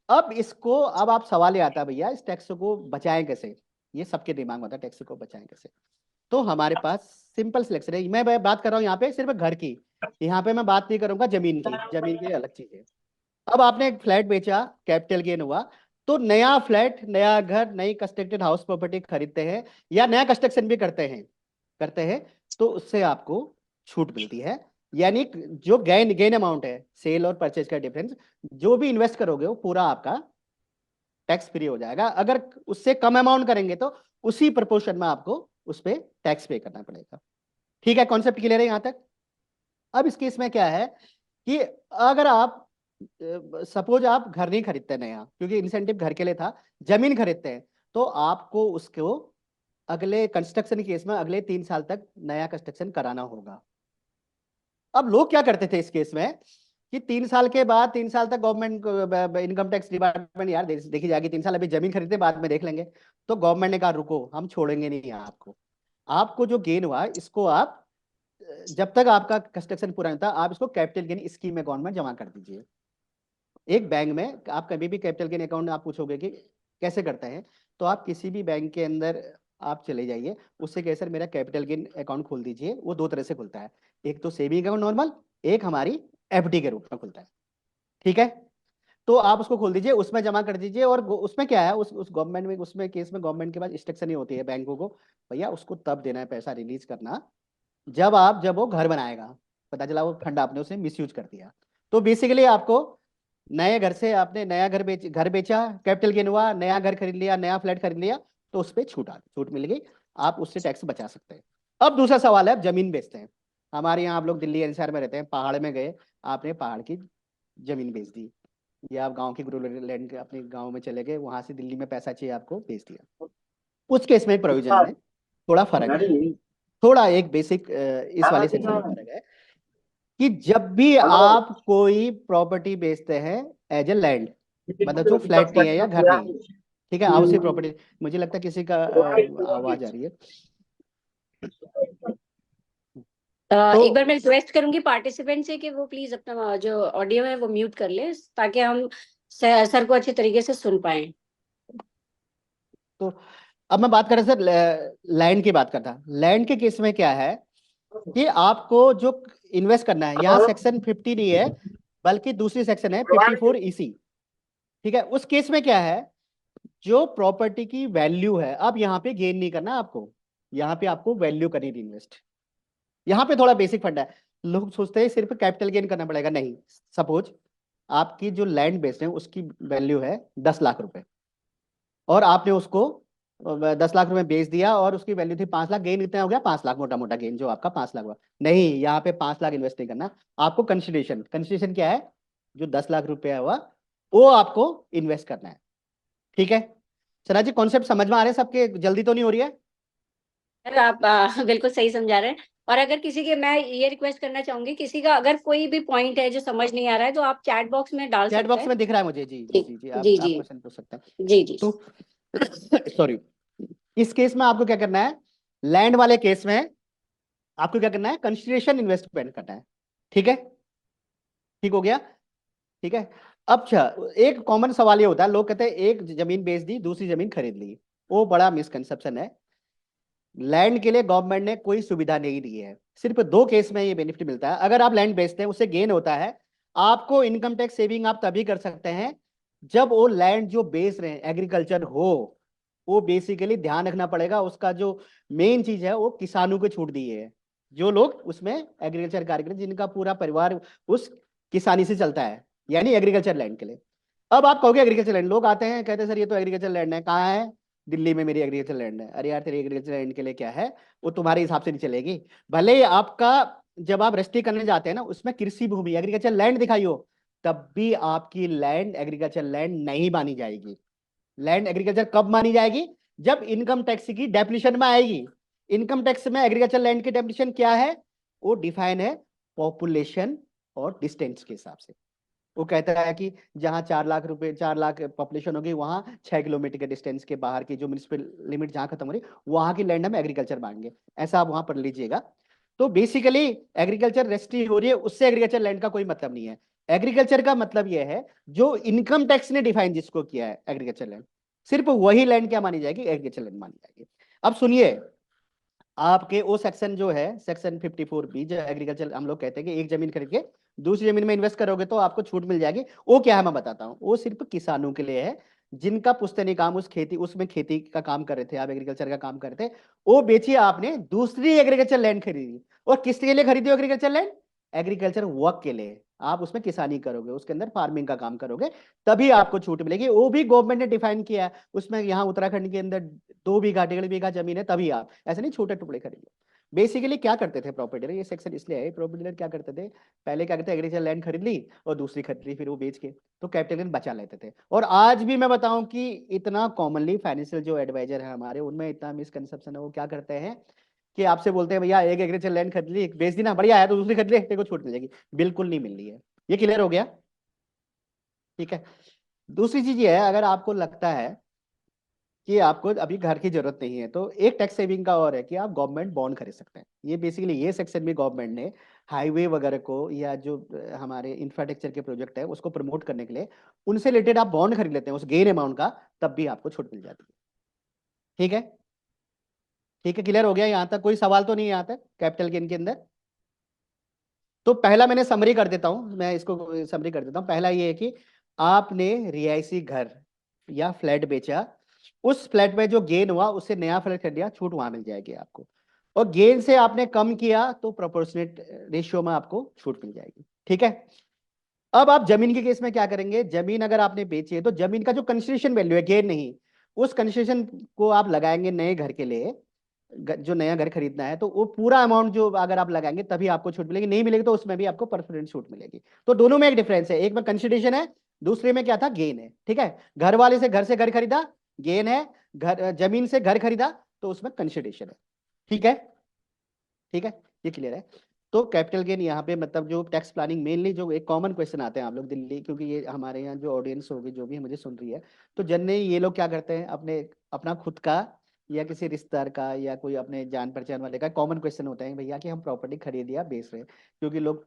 अब इसको, अब आप सवाल ये आता है भैया इस टैक्स को बचाएं कैसे? ये सबके दिमाग में आता है, टैक्स को बचाएं कैसे? तो हमारे पास सिंपल सिलेक्शन है। मैं बात कर रहा हूँ यहाँ पे सिर्फ घर की, यहाँ पे मैं बात नहीं करूंगा जमीन की। जमीन की अलग चीज है। अब आपने एक फ्लैट बेचा, कैपिटल गेन हुआ, तो नया फ्लैट, नया घर, नई कंस्ट्रक्टेड हाउस प्रॉपर्टी खरीदते हैं या नया कंस्ट्रक्शन भी करते हैं तो उससे आपको छूट मिलती है। यानी जो गेन गेन अमाउंट है, सेल और परचेज का डिफरेंस, जो भी इन्वेस्ट करोगे वो पूरा आपका टैक्स फ्री हो जाएगा। अगर उससे कम अमाउंट करेंगे तो उसी प्रोपोर्शन में आपको उस पर टैक्स पे करना पड़ेगा। ठीक है, कॉन्सेप्ट क्लियर है यहां तक? अब इस केस में क्या है कि अगर आप सपोज आप घर नहीं खरीदते नया, क्योंकि इंसेंटिव घर के लिए था, जमीन खरीदते हैं, तो आपको उसको अगले कंस्ट्रक्शन केस में अगले 3 साल तक नया कंस्ट्रक्शन कराना होगा। अब लोग क्या करते थे इस केस में कि 3 साल के बाद, 3 साल तक गवर्नमेंट इनकम टैक्स डिपार्टमेंट यार देखी जाएगी, 3 साल अभी जमीन खरीदते बाद में देख लेंगे। तो गवर्नमेंट ने कहा रुको, हम छोड़ेंगे नहीं आपको। आपको जो गेन हुआ इसको आप जब तक आपका कंस्ट्रक्शन पूरा नहीं था, आप इसको कैपिटल गेन स्कीम अकाउंट में जमा कर दीजिए। एक बैंक में आप कभी भी कैपिटल गेन अकाउंट, आप पूछोगे कि कैसे करते हैं, तो आप किसी भी बैंक के अंदर आप चले जाइए, उससे कहे सर मेरा कैपिटल गेन अकाउंट खोल दीजिए। वो दो तरह से खुलता है, एक तो सेविंग अकाउंट नॉर्मल, एक हमारी एफडी के रूप में खुलता है। ठीक है, तो आप उसको खोल दीजिए, उसमें जमा कर दीजिए। और उसमें क्या है, उस गवर्नमेंट में, उसमें केस में गवर्नमेंट के पास इंस्ट्रक्शन ही होती है बैंकों को, भैया उसको तब देना है पैसा रिलीज करना जब वो घर बनाएगा। पता चला वो फंड आपने उसे मिसयूज कर दिया। तो बेसिकली आपको नए घर से, आपने नया घर बेचा, कैपिटल गेन हुआ, नया घर खरीद लिया, नया फ्लैट खरीद लिया, तो उस पर छूट मिल गई, आप उससे टैक्स बचा सकते हैं। अब दूसरा सवाल है, आप जमीन बेचते हैं। हमारे यहाँ आप लोग दिल्ली एनसीआर में रहते हैं, पहाड़ में गए, आपने पहाड़ की जमीन बेच दी, या आप गांव की रूरल लैंड अपने गांव में चले गए, वहां से दिल्ली में पैसा चाहिए आपको, बेच दिया। उस केस में प्रोविजन में थोड़ा फर्क है, थोड़ा एक बेसिक इस वाले सेक्शन में फर्क है कि जब भी आप कोई प्रॉपर्टी बेचते हैं एज ए लैंड, मतलब जो फ्लैट नहीं है या घर नहीं है, ठीक है, हाउस प्रॉपर्टी। मुझे लगता है किसी का आवाज आ रही है। तो एक बार मैं रिक्वेस्ट करूंगी पार्टिसिपेंट से कि वो प्लीज अपना जो ऑडियो है वो म्यूट कर ले, ताकि हम सर को अच्छे तरीके से सुन पाए। तो अब मैं बात कर रहा सर, लैंड की बात करता। लैंड के केस में क्या है कि आपको जो इन्वेस्ट करना है, यहाँ सेक्शन 50 नहीं है, बल्कि दूसरी सेक्शन है 54 EC। ठीक है, उस केस में क्या है, जो प्रॉपर्टी की वैल्यू है, अब यहाँ पे गेन नहीं करना आपको, यहाँ पे आपको वैल्यू करनी थी इन्वेस्ट। यहाँ पे थोड़ा बेसिक फंडा है। लोग सोचते हैं सिर्फ कैपिटल गेन करना पड़ेगा, नहीं। सपोज आपकी जो लैंड बेच रहे हैं उसकी वैल्यू है 10 लाख रुपए, और आपने उसको 10 लाख रुपए बेच दिया, और उसकी वैल्यू थी 5 लाख। गेन कितना हो गया? 5 लाख, मोटा मोटा गेन जो आपका 5 लाख हुआ। नहीं, यहाँ पे 5 लाख इन्वेस्ट नहीं करना आपको। कंसिडरेशन, कंसिडरेशन क्या है? जो 10 लाख रुपया हुआ वो आपको इन्वेस्ट करना है। ठीक है सना जी, कॉन्सेप्ट समझ में आ रहे हैं सबके? जल्दी तो नहीं हो रही है? सर आप बिल्कुल सही समझा रहे हैं। और अगर किसी के, मैं ये रिक्वेस्ट करना चाहूंगी, किसी का अगर कोई भी पॉइंट है जो समझ नहीं आ रहा है तो आप चैट बॉक्स में डाल चैट सकते बॉक्स हैं। में दिख रहा है मुझे, जी जी जी जी जी, जी आप जी क्वेश्चन पूछ सकते हैं। जी जी। तो सॉरी, इस केस में आपको क्या करना है, लैंड वाले केस में आपको क्या करना है, कंसिडरेशन इन्वेस्टमेंट करना है। ठीक है, ठीक हो गया। ठीक है। अब अच्छा, एक कॉमन सवाल ये होता है, लोग कहते हैं एक जमीन बेच दी, दूसरी जमीन खरीद ली। वो बड़ा मिसकंसेप्शन है। लैंड के लिए गवर्नमेंट ने कोई सुविधा नहीं दी है। सिर्फ दो केस में ये बेनिफिट मिलता है। अगर आप लैंड बेचते हैं उससे गेन होता है। आपको इनकम टैक्स सेविंग आप तभी कर सकते हैं जब वो लैंड जो बेच रहे हैं एग्रीकल्चर हो, वो बेसिकली ध्यान रखना पड़ेगा, उसका जो मेन चीज है वो किसानों को छूट दी है, जो लोग उसमें एग्रीकल्चर कार्य करें, जिनका पूरा परिवार उस किसानी से चलता है, यानी एग्रीकल्चर लैंड के लिए। अब आप कहोगे एग्रीकल्चर लैंड, लोग आते हैं कहते हैं सर ये तो एग्रीकल्चर लैंड है, कहाँ है? दिल्ली में मेरी एग्रीकल्चर लैंड है। अरे यार, तेरी एग्रीकल्चर लैंड के लिए क्या है, वो तुम्हारे हिसाब से नहीं चलेगी। भले ही आपका, जब आप रजिस्ट्री करने जाते हैं ना, उसमें कृषि भूमि एग्रीकल्चर लैंड दिखाई हो, तब भी आपकी लैंड एग्रीकल्चर लैंड नहीं मानी जाएगी। लैंड एग्रीकल्चर कब मानी जाएगी? जब इनकम टैक्स की डेफिनेशन में आएगी। इनकम टैक्स में एग्रीकल्चर लैंड की डेफिनेशन क्या है? वो डिफाइन है पॉपुलेशन और डिस्टेंस के हिसाब से। वो कहता है कि जहां 4 लाख रुपए, 4 लाख पॉपुलेशन होगी, वहां 6 किलोमीटर के डिस्टेंस के बाहर की जो म्यूनिसिपल लिमिट जहां खत्म हो रही, वहां की लैंड हम एग्रीकल्चर मांगे। ऐसा आप वहां पढ़ लीजिएगा। तो बेसिकली एग्रीकल्चर रजिस्ट्री हो रही है, उससे एग्रीकल्चर लैंड का कोई मतलब नहीं है। एग्रीकल्चर का मतलब यह है जो इनकम टैक्स ने डिफाइन जिसको किया है एग्रीकल्चर लैंड, सिर्फ वही लैंड क्या मानी जाएगी, एग्रीकल्चर लैंड मानी जाएगी। अब सुनिए, आपके वो सेक्शन जो है सेक्शन 54B, जो एग्रीकल्चर हम लोग कहते हैं कि एक जमीन खरीद के दूसरी जमीन में इन्वेस्ट करोगे तो आपको छूट मिल जाएगी, वो क्या है मैं बताता हूँ। वो सिर्फ किसानों के लिए है जिनका पुश्तैनी काम उस खेती, उसमें खेती का काम कर रहे थे, आप एग्रीकल्चर का काम करते थे, वो बेचिए आपने, दूसरी एग्रीकल्चर लैंड खरीदी। और किसके लिए खरीदी एग्रीकल्चर लैंड? एग्रीकल्चर वर्क के लिए। आप उसमें किसानी करोगे, उसके अंदर फार्मिंग का काम करोगे, तभी आपको छूट मिलेगी। वो भी गवर्नमेंट ने डिफाइन किया है उसमें, यहाँ उत्तराखंड के अंदर 2 बीघा 1.5 बीघा जमीन है तभी आप, ऐसे नहीं छोटे टुकड़े खरीद लो। बेसिकली क्या करते थे प्रॉपर्टी डीलर, ये सेक्शन इसलिए है, प्रॉपर्टी डीलर क्या करते थे, पहले क्या करते, एग्रीकल्चर लैंड खरीद ली और दूसरी खरीद ली, फिर वो बेच के तो कैपिटल गेन बचा लेते थे। और आज भी मैं बताऊं कि इतना कॉमनली फाइनेंशियल जो एडवाइजर है हमारे, उनमें इतना मिसकंसेप्शन है। वो क्या करते हैं कि आपसे बोलते हैं भैया एक एग्रीकल्चर लैंड खरीद ली, बेच दी ना, बढ़िया है, तो दूसरी खरीद ले, तेरे को छूट मिलेगी। बिल्कुल नहीं मिल रही है। ये क्लियर हो गया? ठीक है। दूसरी चीज ये है, अगर आपको लगता है कि आपको अभी घर की जरूरत नहीं है, तो एक टैक्स सेविंग का और है कि आप गवर्नमेंट बॉन्ड खरीद सकते हैं। ये बेसिकली ये सेक्शन भी गवर्नमेंट ने हाईवे वगैरह को, या जो हमारे इंफ्रास्ट्रक्चर के प्रोजेक्ट है उसको प्रमोट करने के लिए, उनसे रिलेटेड आप बॉन्ड खरीद लेते हैं उस गेन अमाउंट का, तब भी आपको छूट मिल जाती है। ठीक है, ठीक है, क्लियर हो गया? यहाँ तक कोई सवाल तो नहीं है यहाँ तक कैपिटल गेन के अंदर? तो पहला मैंने समरी कर देता हूँ, मैं इसको समरी कर देता हूँ। पहला ये है कि आपने रिहायशी घर या फ्लैट बेचा, उस फ्लैट में जो गेन हुआ उससे नया फ्लैट खरीद लिया, छूट वहां मिल जाएगी आपको। और गेन से आपने कम किया तो प्रोपोर्शनेट रेशियो में आपको छूट मिल जाएगी। ठीक है। अब आप जमीन के केस में क्या करेंगे, जमीन अगर आपने बेची है तो जमीन का जो कंस्ट्रक्शन वैल्यू है, गेन नहीं, उस कंस्ट्रक्शन को आप लगाएंगे नए घर के लिए। जो नया घर खरीदना है तो वो पूरा अमाउंट जो अगर आप लगाएंगे तभी आपको छूट मिलेगी, नहीं मिलेगी तो उसमें भी आपको परफेक्ट छूट मिलेगी। तो दोनों में एक डिफरेंस है, एक में कंसिडरेशन है, दूसरे में क्या था, गेन है। ठीक है। घर वाले से घर खरीदा, गेन है। घर जमीन से घर खरीदा तो उसमें कंसिडरेशन है। ठीक है, ठीक है, ये क्लियर है। तो कैपिटल गेन यहाँ पे मतलब जो टैक्स प्लानिंग मेनली, जो एक कॉमन क्वेश्चन आते हैं आप लोग दिल्ली, क्योंकि ये हमारे यहाँ जो ऑडियंस होगी जो भी मुझे सुन रही है, तो जनरली ये लोग क्या करते हैं, अपने अपना खुद का या किसी रिश्तेदार का या कोई अपने जान पहचान वाले का कॉमन क्वेश्चन होता है भैया कि हम प्रॉपर्टी खरीद या बेच रहे हैं, क्योंकि लोग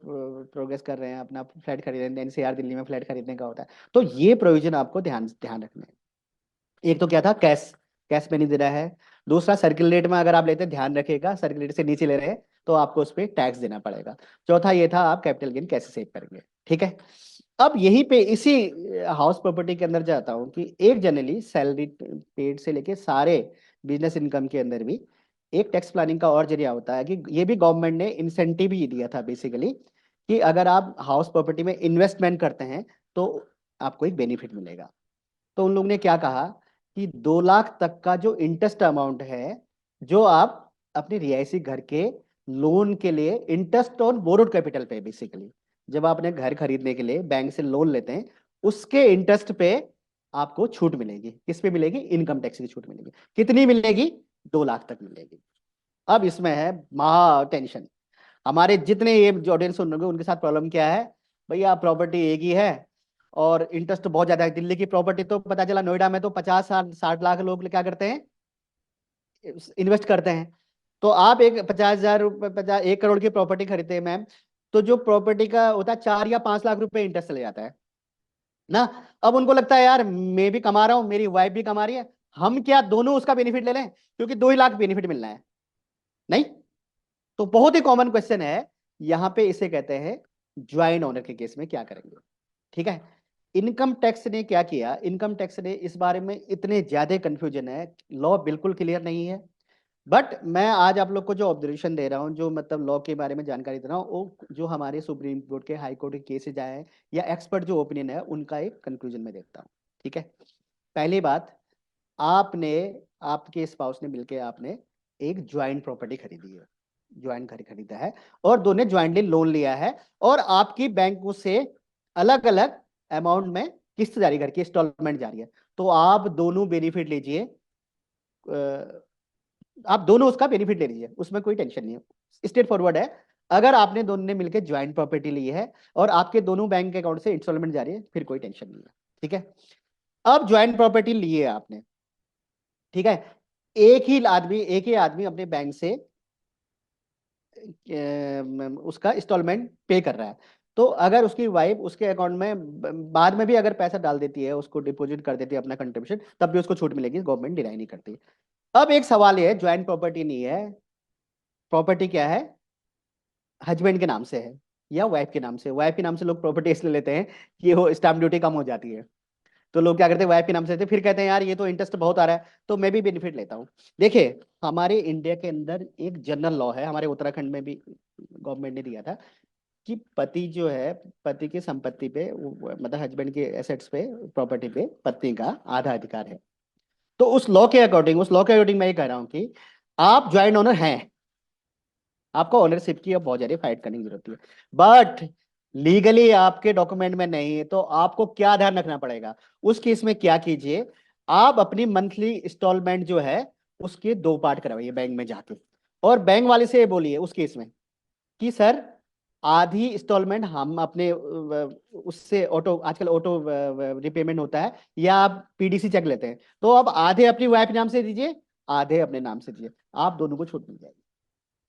प्रोग्रेस कर रहे हैं, अपना फ्लैट खरीद रहे हैं, एनसीआर दिल्ली में फ्लैट खरीदने का होता है। तो ये प्रोविजन आपको ध्यान ध्यान रखना है। एक तो क्या था, कैश, कैश में नहीं दे रहा है। दूसरा सर्किल रेट में अगर आप लेते हैं, ध्यान रखिएगा सर्किल रेट से नीचे ले रहे हैं तो आपको उस पर टैक्स देना पड़ेगा। चौथा ये था आप कैपिटल गेन कैसे सेव करेंगे। ठीक है। अब यहीं पे इसी हाउस प्रॉपर्टी के अंदर जाता हूँ कि एक जनरली सैलरी पेड से लेके सारे बिजनेस इनकम के अंदर भी एक टैक्स प्लानिंग का और जरिया होता है कि ये भी गवर्नमेंट ने इंसेंटिव ही दिया था बेसिकली, कि अगर आप हाउस प्रॉपर्टी में इन्वेस्टमेंट करते हैं तो आपको एक बेनिफिट मिलेगा। तो उन लोगों ने क्या कहा कि 2 लाख तक का जो इंटरेस्ट अमाउंट है, जो आप अपने रिहायशी घर के लोन के लिए, इंटरेस्ट ऑन बोरोड कैपिटल पे बेसिकली, जब आप अपने घर खरीदने के लिए बैंक से लोन लेते हैं, उसके इंटरेस्ट पे आपको छूट मिलेगी। किस पे मिलेगी? इनकम टैक्स की छूट मिलेगी। कितनी मिलेगी? 2 लाख तक मिलेगी। अब इसमें है महा टेंशन। हमारे जितने ये जो ऑडियंस सुन रहे होंगे उनके साथ प्रॉब्लम क्या है, भैया प्रॉपर्टी एक ही है और इंटरेस्ट बहुत ज्यादा है। दिल्ली की प्रॉपर्टी तो पता चला नोएडा में तो 50 60 60 लाख लोग क्या करते हैं, इन्वेस्ट करते हैं। तो आप एक 50,000 रुपये 1 करोड़ की प्रॉपर्टी खरीदते हैं मैम, तो जो प्रॉपर्टी का होता है 4 या 5 लाख रुपए इंटरेस्ट चले जाता है ना। अब उनको लगता है यार मैं भी कमा रहा हूँ, मेरी वाइफ भी कमा रही है, हम क्या दोनों उसका बेनिफिट ले लें, क्योंकि 2 ही लाख बेनिफिट मिलना है। नहीं, तो बहुत ही कॉमन क्वेश्चन है यहाँ पे, इसे कहते हैं ज्वाइंट ओनर के केस में क्या करेंगे। ठीक है, इनकम टैक्स ने क्या किया, इनकम टैक्स ने इस बारे में इतने ज्यादा कंफ्यूजन है, लॉ बिल्कुल क्लियर नहीं है। बट मैं आज आप लोग को जो ऑब्जर्वेशन दे रहा हूँ, जो मतलब लॉ के बारे में जानकारी दे रहा हूँ, वो जो हमारे सुप्रीम कोर्ट के, हाई कोर्ट के केसेज आए हैं या एक्सपर्ट जो ओपिनियन है उनका एक कंक्लूजन में देखता हूँ। ठीक है, पहली बात, आपने, आपके स्पाउस ने मिलके आपने एक ज्वाइंट प्रॉपर्टी खरीदी है, ज्वाइंट घर खरीदा है, और दोनों ज्वाइंटली लोन लिया है, और आपकी बैंक से अलग अलग अमाउंट में किस्त जारी करके इंस्टॉलमेंट जारी है, तो आप दोनों बेनिफिट लीजिए। आप दोनों उसका बेनिफिट ले लीजिए, उसमें कोई टेंशन नहीं है, स्ट्रेट फॉरवर्ड है। अगर आपने दोनों ने मिलकर ज्वाइंट प्रॉपर्टी ली है और आपके दोनों बैंक अकाउंट से इंस्टॉलमेंट जारी है, फिर कोई टेंशन नहीं है। ठीक है, अब ज्वाइंट प्रॉपर्टी ली है आपने, ठीक है, एक ही आदमी अपने बैंक से उसका इंस्टॉलमेंट पे कर रहा है। तो अगर उसकी वाइफ उसके अकाउंट में बाद में भी अगर पैसा डाल देती है, उसको डिपॉजिट कर देती है अपना कंट्रीब्यूशन, तब भी उसको छूट मिलेगी, गवर्नमेंट डिनाई नहीं करती। अब एक सवाल ये है, ज्वाइंट प्रॉपर्टी नहीं है, प्रॉपर्टी क्या है, हस्बैंड के नाम से है या वाइफ के नाम से। वाइफ के नाम से लोग प्रॉपर्टी इसलिए लेते हैं कि वो स्टाम्प ड्यूटी कम हो जाती है, तो लोग क्या करते हैं, वाइफ के नाम से लेते हैं, फिर कहते हैं यार ये तो इंटरेस्ट बहुत आ रहा है तो मैं भी बेनिफिट लेता हूँ। देखिए, हमारे इंडिया के अंदर एक जनरल लॉ है, हमारे उत्तराखंड में भी गवर्नमेंट ने दिया था कि पति जो है, पति की संपत्ति पे मतलब हस्बैंड के एसेट्स पे, प्रॉपर्टी पे पत्नी का आधा अधिकार है। तो उस लॉ के अकॉर्डिंग, उस लॉ के अकॉर्डिंग मैं ये कह रहा हूँ कि आप ज्वाइंट ओनर हैं, आपको ओनरशिप की अब बहुत ज्यादा फाइट करने की जरूरत है, बट लीगली आपके डॉक्यूमेंट में नहीं है, तो आपको क्या ध्यान रखना पड़ेगा, उस केस में क्या कीजिए, आप अपनी मंथली इंस्टॉलमेंट जो है उसके 2 पार्ट करवाइए बैंक में जाके, और बैंक वाले से ये बोलिए उस केस में कि सर आधी इंस्टॉलमेंट हम अपने उससे ऑटो, आजकल ऑटो रिपेमेंट होता है, या आप पीडीसी चेक लेते हैं, तो अब आधे अपनी वाइफ नाम से दीजिए, आधे अपने नाम से दीजिए, आप दोनों को छूट मिल जाएगी।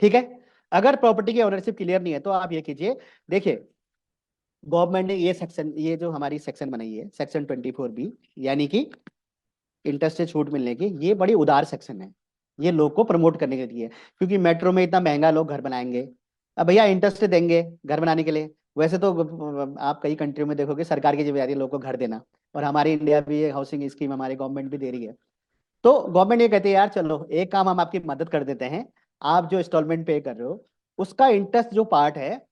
ठीक है, अगर प्रॉपर्टी की ओनरशिप क्लियर नहीं है तो आप ये कीजिए, देखिए गवर्नमेंट ने ये सेक्शन, ये जो हमारी सेक्शन बनाई है सेक्शन 24B, यानी कि इंटरेस्ट से छूट मिलने की, ये बड़ी उदार सेक्शन है, ये लोग को प्रमोट करने के लिए, क्योंकि मेट्रो में इतना महंगा लोग घर बनाएंगे, अब भैया इंटरेस्ट देंगे घर बनाने के लिए। वैसे तो आप कई कंट्रियों में देखोगे सरकार की जिम्मेदारी है लोग को घर देना, और हमारी इंडिया भी ये हाउसिंग स्कीम हमारी गवर्नमेंट भी दे रही है। तो गवर्नमेंट ये कहती है यार चलो एक काम हम आपकी मदद कर देते हैं, आप जो इंस्टॉलमेंट पे कर रहे हो उसका इंटरेस्ट जो पार्ट है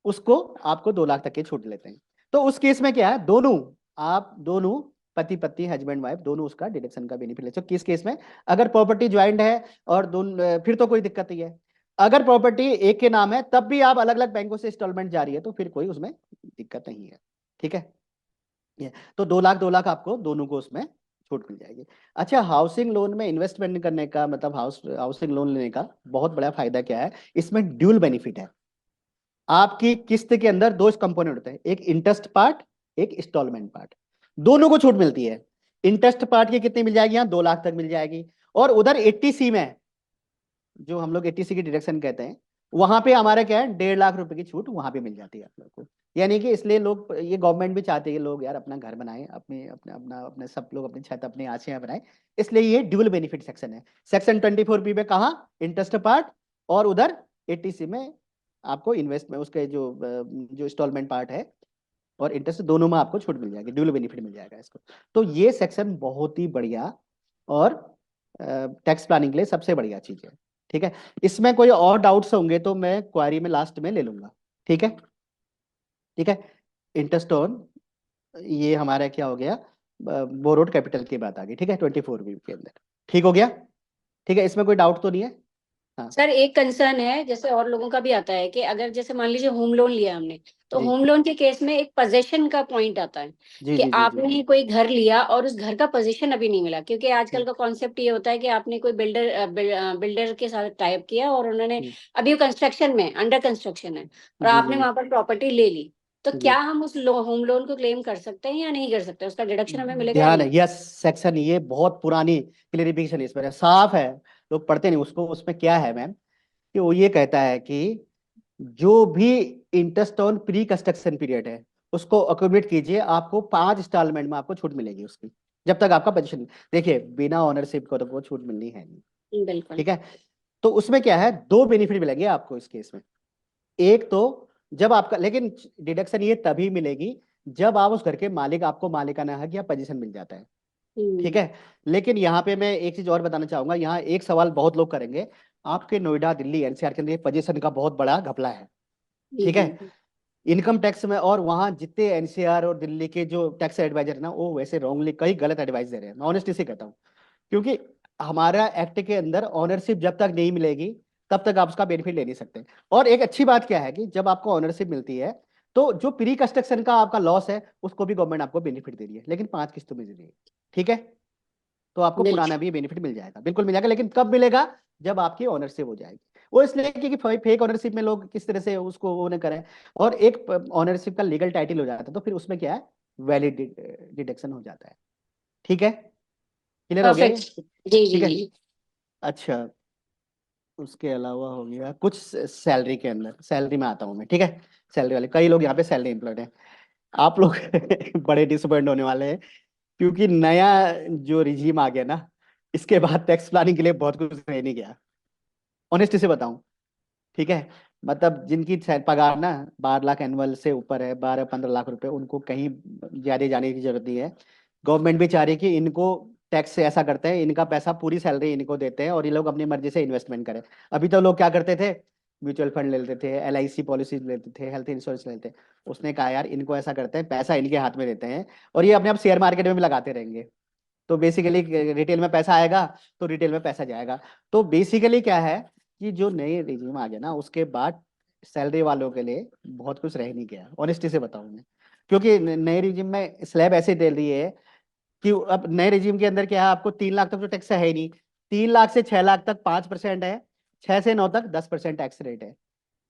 उसको आपको 2 लाख तक की छूट लेते हैं। तो उस केस में क्या है, दोनों, आप दोनों पति पत्नी हस्बैंड वाइफ दोनों उसका डिडक्शन का बेनिफिट ले सकते हो। किस केस में, अगर प्रॉपर्टी ज्वाइंट है और दोनों, फिर तो कोई दिक्कत नहीं है। अगर प्रॉपर्टी एक के नाम है तब भी आप अलग अलग बैंकों से इंस्टॉलमेंट जारी है, तो फिर कोई उसमें दिक्कत नहीं है। ठीक है, ये तो 2 लाख आपको दोनों को उसमें छूट मिल जाएगी। अच्छा, हाउसिंग लोन में इन्वेस्टमेंट करने का मतलब हाउसिंग लोन लेने का बहुत बड़ा फायदा क्या है, इसमें ड्यूल बेनिफिट है। आपकी किस्त के अंदर 2 कंपोनेंट होते हैं, एक इंटरेस्ट पार्ट, एक इंस्टॉलमेंट पार्ट, दोनों को छूट मिलती है। इंटरेस्ट पार्ट की कितनी मिल जाएगी, यहाँ 2 लाख तक मिल जाएगी, और उधर 80C में, जो हम लोग 80C की डिडक्शन कहते हैं, वहां पे हमारा क्या है, 1.5 लाख रुपए की छूट वहां पे मिल जाती है आप लोग को। यानी कि इसलिए लोग, ये गवर्नमेंट भी चाहते हैं कि लोग यार अपना घर बनाएं, अपने अपने अपना अपने सब लोग अपनी छत अपनी आशियां बनाएं, इसलिए ये ड्यूल बेनिफिट सेक्शन है। सेक्शन 24B में कहा, इंटरेस्ट पार्ट, और उधर 80C में आपको इन्वेस्ट में उसके जो इंस्टॉलमेंट पार्ट है और इंटरेस्ट, दोनों में आपको छूट मिल जाएगी, ड्यूल बेनिफिट मिल जाएगा इसको। तो ये सेक्शन बहुत ही बढ़िया और टैक्स प्लानिंग के लिए सबसे बढ़िया चीज है। ठीक है, इसमें कोई और डाउट्स होंगे तो मैं क्वारी में लास्ट में ले लूंगा। ठीक है, ठीक है, इंटरेस्ट ऑन, ये हमारा क्या हो गया, बोरोड कैपिटल की बात आ गई। ठीक है, 24 वीक के अंदर, ठीक हो गया। ठीक है, इसमें कोई डाउट तो नहीं है। हाँ सर एक कंसर्न है, जैसे और लोगों का भी आता है कि अगर जैसे मान लीजिए होम लोन लिया हमने, तो जी होम लोन के केस में एक पोजीशन का पॉइंट आता है जी कि जी जी जी। आपने कोई घर लिया और उस घर का पोजीशन अभी नहीं मिला, क्योंकि हम्म, आजकल का कॉन्सेप्ट ये होता है कि आपने कोई बिल्डर के साथ टाइप किया और उन्होंने हम्म, अभी कंस्ट्रक्शन में, अंडर कंस्ट्रक्शन है, और जी आपने जी वहां पर प्रॉपर्टी ले ली, तो जी। क्या हम उस होम लोन को क्लेम कर सकते हैं या नहीं कर सकते? उसका डिडक्शन हमें मिलेगा या ध्यान नहीं? है, यस सेक्शन, ये बहुत पुरानी क्लेरिफिकेशन इस पर है, साफ है। लोग पढ़ते नहीं उसको। उसमें क्या है मैम, कि वो ये कहता है कि जो भी interest on pre construction period है उसको अकोमोडेट कीजिए, आपको 5 इंस्टॉलमेंट में आपको छूट मिलेगी उसकी, जब तक आपका पोजीशन। देखिए बिना ऑनरशिप को तो वो छूट मिलनी है नहीं। बिल्कुल। ठीक है। तो उसमें क्या है, दो बेनिफिट मिलेंगे आपको इस केस में। एक तो जब आपका, लेकिन डिडक्शन ये तभी मिलेगी जब आप उस घर के मालिक, आपको मालिकाना हक या पोजीशन मिल जाता है। ठीक हम्म। है। लेकिन यहाँ पे मैं एक चीज और बताना चाहूंगा, यहाँ एक सवाल बहुत लोग करेंगे। आपके नोएडा, दिल्ली, एनसीआर के अंदर पोजीशन का बहुत बड़ा घपला है। ठीक है। जी। इनकम टैक्स में, और वहाँ जितने एनसीआर और दिल्ली के जो टैक्स एडवाइजर है ना, वो वैसे रॉन्गली कई गलत एडवाइस दे रहे हैं, मैं ऑनेस्टी से कहता हूँ। क्योंकि हमारा एक्ट के अंदर ऑनरशिप जब तक नहीं मिलेगी तब तक आप उसका बेनिफिट ले नहीं सकते। और एक अच्छी बात क्या है कि जब आपको ऑनरशिप मिलती है तो जो प्री कंस्ट्रक्शन का आपका लॉस है उसको भी गवर्नमेंट आपको बेनिफिट दे रही है, लेकिन 5 किस्तों में दे रही है। ठीक है। तो आपको बिल्कुल। पुराना भी बेनिफिट मिल जाएगा, बिल्कुल मिल जाएगा, लेकिन कब मिलेगा, जब आपकी ऑनरशिप हो जाएगी। वो इसलिए कि फेक ऑनरशिप में लोग किस तरह से उसको वो न करें। और एक ऑनरशिप का लीगल टाइटल हो जाता है तो फिर उसमें क्या है, वैलिड डिडक्शन हो जाता है। ठीक है। क्लियर हो गया ये? परफेक्ट। जी ठीक जी है। जी। अच्छा, उसके अलावा हो गया कुछ सैलरी के अंदर, सैलरी में आता हूँ मैं। ठीक है। सैलरी वाले कई लोग यहाँ पे सैलरी एम्प्लॉयड हैं। आप लोग बड़े डिसअपॉइंट होने वाले हैं, क्योंकि नया जो रिजीम आ गया ना, इसके बाद टैक्स प्लानिंग के लिए बहुत कुछ रह नहीं गया, ऑनेस्टी से बताऊं। ठीक है। मतलब जिनकी पगार ना 12 लाख एनुअल से ऊपर है, 12-15 लाख रुपए, उनको कहीं ज्यादा जाने की जरूरत नहीं है। गवर्नमेंट भी चाह रही है कि इनको टैक्स से ऐसा करते हैं, इनका पैसा पूरी सैलरी इनको देते हैं और ये लोग अपनी मर्जी से इन्वेस्टमेंट करें। अभी तो लोग क्या करते थे, म्यूचुअल फंड ले लेते थे, एलआईसी पॉलिसी लेते थे, हेल्थ इंश्योरेंस लेते थे। उसने कहा यार इनको ऐसा करते हैं, पैसा इनके हाथ में देते हैं और ये अपने आप शेयर मार्केट में भी लगाते रहेंगे। तो बेसिकली रिटेल में पैसा आएगा तो रिटेल में पैसा जाएगा। तो बेसिकली क्या है कि जो नए रिजीम आ गया ना, उसके बाद सैलरी वालों के लिए बहुत कुछ रह नहीं गया, ऑनेस्टी से बताऊं मैं। क्योंकि नए रिजीम में स्लैब ऐसे दे रही है कि अब नए रिजीम के अंदर क्या है, आपको 3 लाख तक तो टैक्स है ही नहीं। 3 लाख से 6 लाख तक 5% है, 6 से 9 तक 10% टैक्स रेट है।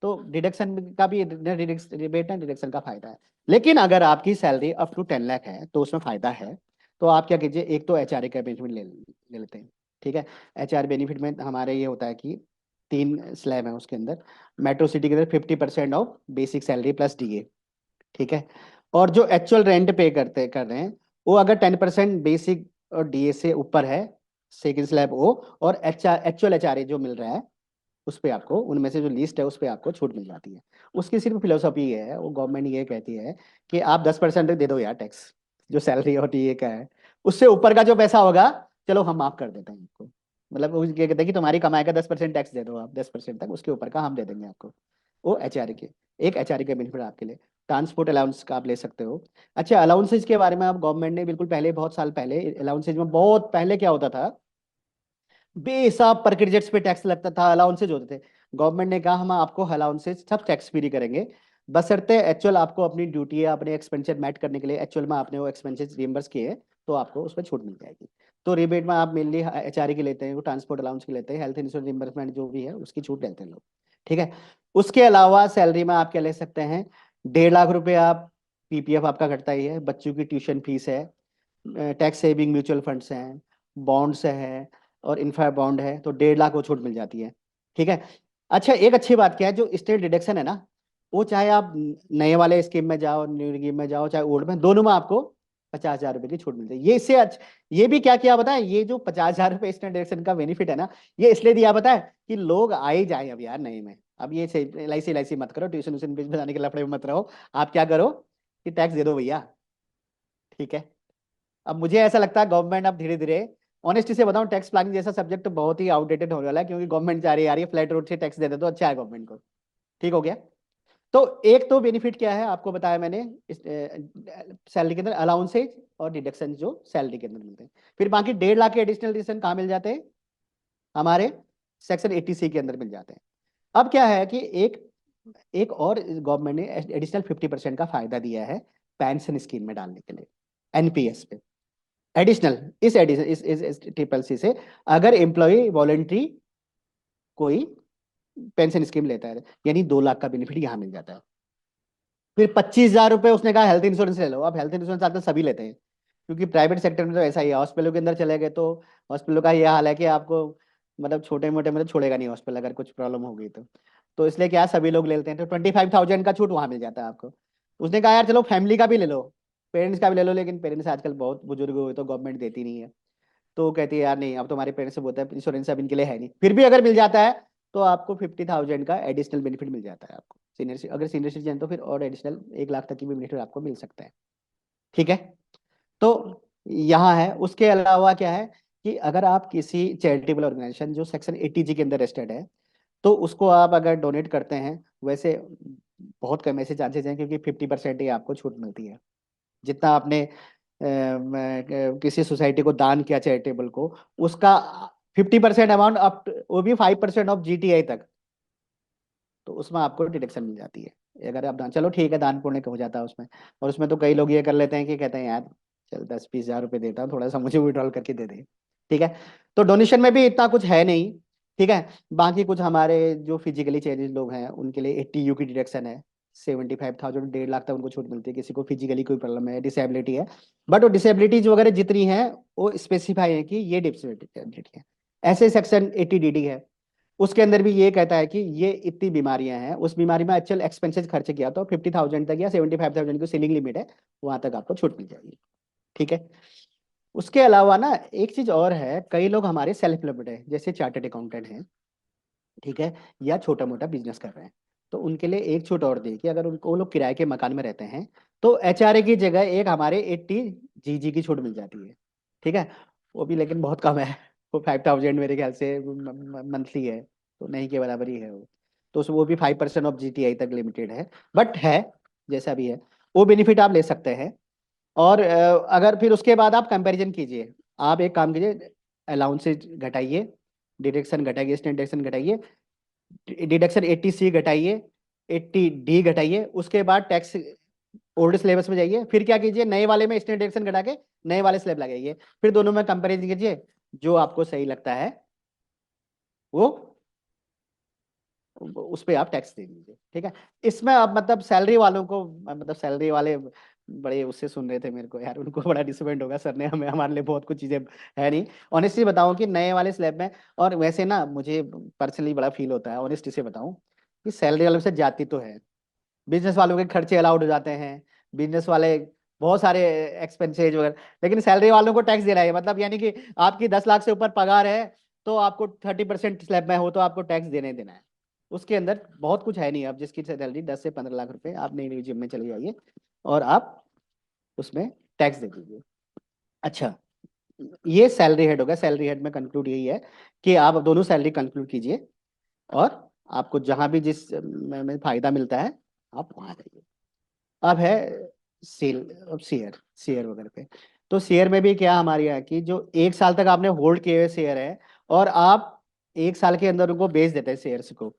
तो डिडक्शन का भी रिबेट एंड डिडक्शन का फायदा है। लेकिन अगर आपकी सैलरी अप टू 10 लाख है तो उसमें फायदा है। तो आप क्या कीजिए, एक तो एचआरए का बेनिफिट ले लेते हैं। ठीक है। एचआर बेनिफिट में हमारे ये होता है कि 3 स्लैब है उसके अंदर। मेट्रो सिटी के अंदर 50% of basic salary plus DA. ठीक है। और जो एक्चुअल रेंट पे कर रहे हैं, वो अगर 10% बेसिक और डीए से ऊपर है, सेकंड स्लैब वो, और एक्चुअल एचआरए जो मिल रहा है उस पे आपको, उनमें से जो लिस्ट है उस पे आपको छूट मिल जाती है। उसकी सिर्फ फिलोसफी ये है, वो गवर्नमेंट ये कहती है कि आप 10% दे दो यार टैक्स, जो सैलरी और टीए का है। उससे ऊपर का जो पैसा होगा, चलो हम माफ कर देते हैं आपको। मतलब वो ये कहते हैं कि तुम्हारी कमाई का 10% टैक्स दे दो आप, 10% तक, उसके ऊपर का हम दे देंगे आपको। वो एचआरए के, एक एचआरए का बेनिफिट आपके लिए। ट्रांसपोर्ट अलाउंस का आप ले सकते हो। अच्छा, अलाउंसेज के बारे में आप, गवर्नमेंट ने बिल्कुल पहले, बहुत साल पहले, अलाउंसेज में बहुत पहले क्या होता था, बेहिसाब पर क्रेडिट्स पे टैक्स लगता था, अलाउंसेज होते थे। गवर्नमेंट ने कहा हम आपको अलाउंसेज सब टैक्स फ्री करेंगे, बशर्ते एक्चुअल आपको अपनी ड्यूटी या अपने एक्सपेंचर मैट करने के लिए एक्चुअल में आपने वो एक्सपेंसेस रिइंबर्स किए, तो आपको उस पर छूट मिल जाएगी। तो रिबेट में आप मेनली एचआरए की लेते हैं, वो ट्रांसपोर्ट अलाउंस की लेते हैं, हेल्थ इंश्योरेंस रिइंबर्समेंट जो भी है उसकी छूट लेते हैं लोग। ठीक है। उसके अलावा सैलरी में आप क्या ले सकते हैं, 1.5 लाख रुपए आप, पीपीएफ आपका कटता ही है, बच्चों की ट्यूशन फीस है, टैक्स सेविंग म्यूचुअल फंड्स हैं, बॉन्ड्स है, और इंफ्रा बॉन्ड है, तो 1.5 लाख वो छूट मिल जाती है। ठीक है। अच्छा, एक अच्छी बात क्या है, जो स्टेट डिडक्शन है ना, वो चाहे आप नए वाले स्कीम में जाओ, न्यू स्कीम में जाओ, चाहे ओल्ड में, दोनों में आपको 50,000 रुपए की छूट मिलती है। ये इससे ये भी क्या किया बताए, ये जो 50,000 रुपए स्टेट डिडक्शन का बेनिफिट है ना, ये इसलिए दिया पता है कि लोग आ ही जाए अब यार नए में। अब ये एल आई सी मत करो, ट्यूशन व्यूशन फीस बताने के लफड़े में मत रहो। आप क्या करो कि टैक्स दे दो भैया। ठीक है। अब मुझे ऐसा लगता है गवर्नमेंट अब धीरे धीरे, ऑनेस्टी से बताऊं, टैक्स प्लानिंग जैसा सब्जेक्ट तो बहुत ही आउटडेटेड होने वाला है, क्योंकि गवर्नमेंट चाह रही है यार ये फ्लैट रोड से टैक्स दे दे तो अच्छा है गवर्नमेंट को। ठीक हो गया। तो एक तो बेनिफिट क्या है आपको बताया मैंने, सैलरी के अंदर अलाउंसेज और डिडक्शन जो सैलरी के अंदर मिलते हैं। फिर बाकी 1.5 लाख के एडिशनल डिडक्शन कहाँ मिल जाते हैं हमारे, सेक्शन 80C के अंदर मिल जाते हैं। अब क्या है कि एक एक और गवर्नमेंट ने एडिशनल 50% का फायदा दिया है पेंशन स्कीम में डालने के लिए, एनपीएस पे। एडिशनल इस ट्रिपल सी से अगर एम्प्लॉय वॉलेंट्री कोई पेंशन स्कीम लेता है, यानी 2 लाख का बेनिफिट यहाँ मिल जाता है। फिर 25,000 रुपये उसने कहा हेल्थ इंश्योरेंस ले लो। अब हेल्थ इंश्योरेंस आजकल सभी लेते हैं, क्योंकि प्राइवेट सेक्टर में तो ऐसा ही है। हॉस्पिटलों के अंदर चले गए तो हॉस्पिटलों का ये हाल है कि आपको मतलब छोटे मोटे मतलब छोड़ेगा नहीं हॉस्पिटल, अगर कुछ प्रॉब्लम हो गई तो इसलिए क्या सभी लोग ले लेते हैं। तो 25,000 का छूट वहां मिल जाता है आपको। उसने कहा यार चलो फैमिली का भी ले लो, पेरेंट्स का भी ले लो, लेकिन पेरेंट्स आजकल बहुत बुजुर्ग हुए तो गवर्नमेंट देती नहीं है। तो वो कहती है यार नहीं, अब तुम्हारे पेरेंट्स से बोलता है इंश्योरेंस अब इनके लिए है नहीं। फिर भी अगर मिल जाता है तो आपको 50,000 का एडिशनल बेनिफिट मिल जाता है आपको। सीनियर अगर सीनियर सिटीजन तो फिर और एडिशनल 1 लाख तक की भी बेनिफिट आपको मिल सकता है। ठीक है। तो यहाँ है। उसके अलावा क्या है कि अगर आप किसी चैरिटेबल ऑर्गेनाइजेशन जो सेक्शन 80G के अंदर रजिस्टर्ड है, तो उसको आप अगर डोनेट करते हैं, वैसे बहुत कम ऐसे चांसेस हैं, क्योंकि 50% ही आपको छूट मिलती है। जितना आपने किसी सोसाइटी को दान किया चैरिटेबल को, उसका 50% अमाउंट अप, वो भी 5% ऑफ जीटीआई तक, तो उसमें आपको डिडक्शन मिल जाती है। अगर आप दान, चलो ठीक है, दान पुण्य का हो जाता है उसमें। और उसमें तो कई लोग ये कर लेते हैं कि कहते हैं यार चल 10-20 हज़ार रुपये देता हूँ, थोड़ा सा मुझे विड्रॉल करके दे दे। ठीक है। तो डोनेशन में भी इतना कुछ है नहीं। ठीक है। बाकी कुछ हमारे जो फिजिकली चेंजेस लोग हैं उनके लिए 80 यू की डिडक्शन है। 75,000 1.5 लाख तक उनको छूट मिलती है, किसी को फिजिकली कोई प्रॉब्लम है, डिसेबिलिटी है। बट वो डिसेबिलिटीज वगैरह जितनी है वो स्पेसिफाई है कि ये डिसेबिलिटी है। ऐसे सेक्शन 80DD है, उसके अंदर भी ये कहता है कि ये इतनी बीमारियां हैं, उस बीमारी में एक्चुअल एक्सपेंसेस खर्च किया तो 50,000 तक या 75,000 की सीलिंग लिमिट है, वहां तक आपको छूट मिल जाएगी। ठीक है। उसके अलावा ना एक चीज और है, कई लोग हमारे सेल्फ एम्प्लॉयड है, जैसे चार्टर्ड अकाउंटेंट हैं, ठीक है, या छोटा मोटा बिजनेस कर रहे हैं, तो उनके लिए एक छूट और दी कि अगर उनको वो लोग किराए के मकान में रहते हैं तो एचआरए की जगह एक हमारे 80 जीजी की छूट मिल जाती है। ठीक है। वो भी लेकिन बहुत कम है, वो 5,000 मेरे ख्याल से मंथली है, तो नहीं के बराबर ही है वो। तो वो भी 5% ऑफ जीटीआई तक लिमिटेड है, बट है जैसा भी है, वो बेनिफिट आप ले सकते हैं। और अगर फिर उसके बाद आप कंपैरिजन कीजिए, आप एक काम कीजिए, अलाउंसेज घटाइए, डिडक्शन घटाइए, स्टैंड डिडक्शन घटाइए, डिडक्शन 80C घटाइए, 80D घटाइए, उसके बाद टैक्स ओल्ड सिलेबस में जाइए, फिर क्या कीजिए, नए वाले में स्टैंड डिडक्शन घटा के नए वाले स्लेब लगाइए, फिर दोनों में कंपैरिजन कीजिए, जो आपको सही लगता है वो उस पे आप टैक्स दे दीजिए। ठीक है। इसमें अब मतलब सैलरी वालों को, मतलब सैलरी वाले बड़े उससे सुन रहे थे मेरे को, यार उनको बड़ा डिसअपॉइंट होगा, सर ने हमें हमारे लिए बहुत कुछ चीजें है नहीं। ऑनेस्टली बताऊं कि नए वाले स्लैब में, और वैसे ना मुझे पर्सनली बड़ा फील होता है, ऑनेस्टली से बताऊं, कि सैलरी वालों से जाती तो है, बिजनेस वालों के खर्चे अलाउड हो जाते हैं, बिजनेस वाले बहुत सारे एक्सपेंसेज वगैरह, लेकिन सैलरी वालों को टैक्स देना है, मतलब यानी कि आपकी 10 लाख से ऊपर पगार है तो आपको 30% स्लैब में हो तो आपको टैक्स देना ही देना है। उसके अंदर बहुत कुछ है नहीं। अब जिसकी सैलरी 10 से 15 लाख रुपए, आप नई नई जिम में चले जाइए और आप उसमें टैक्स दे दीजिए। अच्छा, ये सैलरी हेड होगा। सैलरी हेड में कंक्लूड यही है कि आप दोनों सैलरी कंक्लूड कीजिए, और आपको जहां भी जिस में फायदा मिलता है आप वहां जाइए। अब है सेल, अब शेयर, शेयर वगैरह पे। तो शेयर में भी क्या हमारी है कि जो 1 साल तक आपने होल्ड किए हुए शेयर है, और आप 1 साल के अंदर उनको बेच देते हैं शेयर्स को,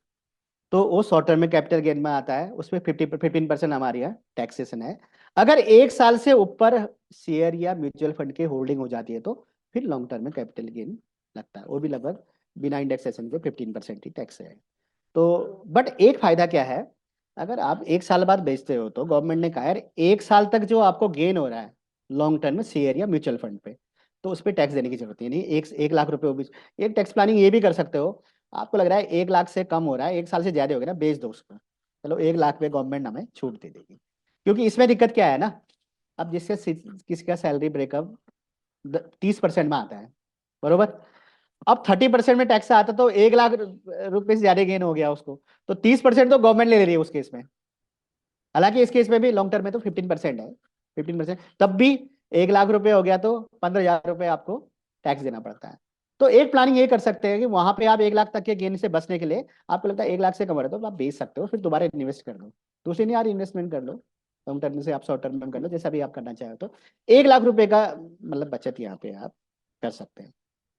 तो वो शॉर्ट टर्म में कैपिटल गेन में आता है, उसमें 15% हमारी यहाँ टैक्सेशन है। अगर 1 साल से ऊपर शेयर या म्यूचुअल फंड की होल्डिंग हो जाती है तो फिर लॉन्ग टर्म में कैपिटल गेन लगता है, वो भी लगभग बिना इंडेक्सेशन के 15% ही टैक्स है। तो बट एक फायदा क्या है, अगर आप 1 साल बाद बेचते हो तो गवर्नमेंट ने कहा यार 1 साल तक जो आपको गेन हो रहा है लॉन्ग टर्म में शेयर या म्यूचुअल फंड पे, तो उस पर टैक्स देने की जरूरत नहीं। 1 लाख रुपए वो भी, एक टैक्स प्लानिंग ये भी कर सकते हो, आपको लग रहा है 1 लाख से कम हो रहा है, 1 साल से ज्यादा हो गया ना, बेच दो उसको, चलो 1 लाख पे गवर्नमेंट हमें छूट दे देगी। क्योंकि इसमें दिक्कत क्या है ना, अब किसी का सैलरी ब्रेकअप 30% में आता है, बरोबर। अब 30% में टैक्स आता तो 1 लाख रुपए से ज्यादा गेन हो गया उसको, तो 30% तो गवर्नमेंट ले रही है उस केस में। हालांकि इस केस में भी लॉन्ग टर्म में तो 15% है, 15%, तब भी 1 लाख रुपए हो गया तो 15,000 रुपए आपको टैक्स देना पड़ता है। तो एक प्लानिंग ये कर सकते हैं कि वहां पे आप 1 लाख तक के गेन से बचने के लिए, आपको लगता है 1 लाख से कम हो रहा है तो आप बेच सकते हो, फिर दोबारा इन्वेस्ट कर दो, दूसरी नहीं यार इन्वेस्टमेंट कर लो, लॉन्ग टर्म से आप शॉर्ट टर्म में कर लो, जैसा भी आप करना चाहो। तो 1 लाख रुपए का मतलब बचत यहाँ पे आप कर सकते हैं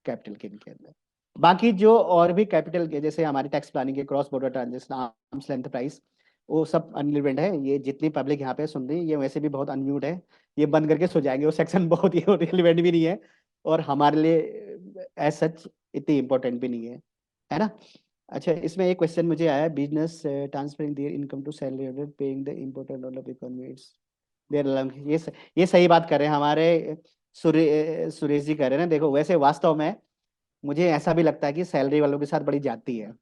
कैपिटल गेन के अंदर। बाकी जो और भी कैपिटल के जैसे हमारी टैक्स प्लानिंग के cross border transaction, arms length price, वो सब अनलिमिटेड है। ये जितनी पब्लिक यहाँ पे सुन रही है ये वैसे भी बहुत अनम्यूट है, ये बंद करके सो जाएंगे, वो सेक्शन बहुत ही रिलेवेंट भी नहीं है और हमारे लिए एज सच इतनी इम्पोर्टेंट भी नहीं है ना। अच्छा, इसमें एक क्वेश्चन मुझे आया, business transferring their income to salary paying the important role of economy, there ये सही बात कर रहे हैं हमारे सुरेश जी, कह रहे हैं ना। देखो वैसे वास्तव में मुझे ऐसा भी लगता है कि सैलरी वालों के साथ बड़ी जाती है,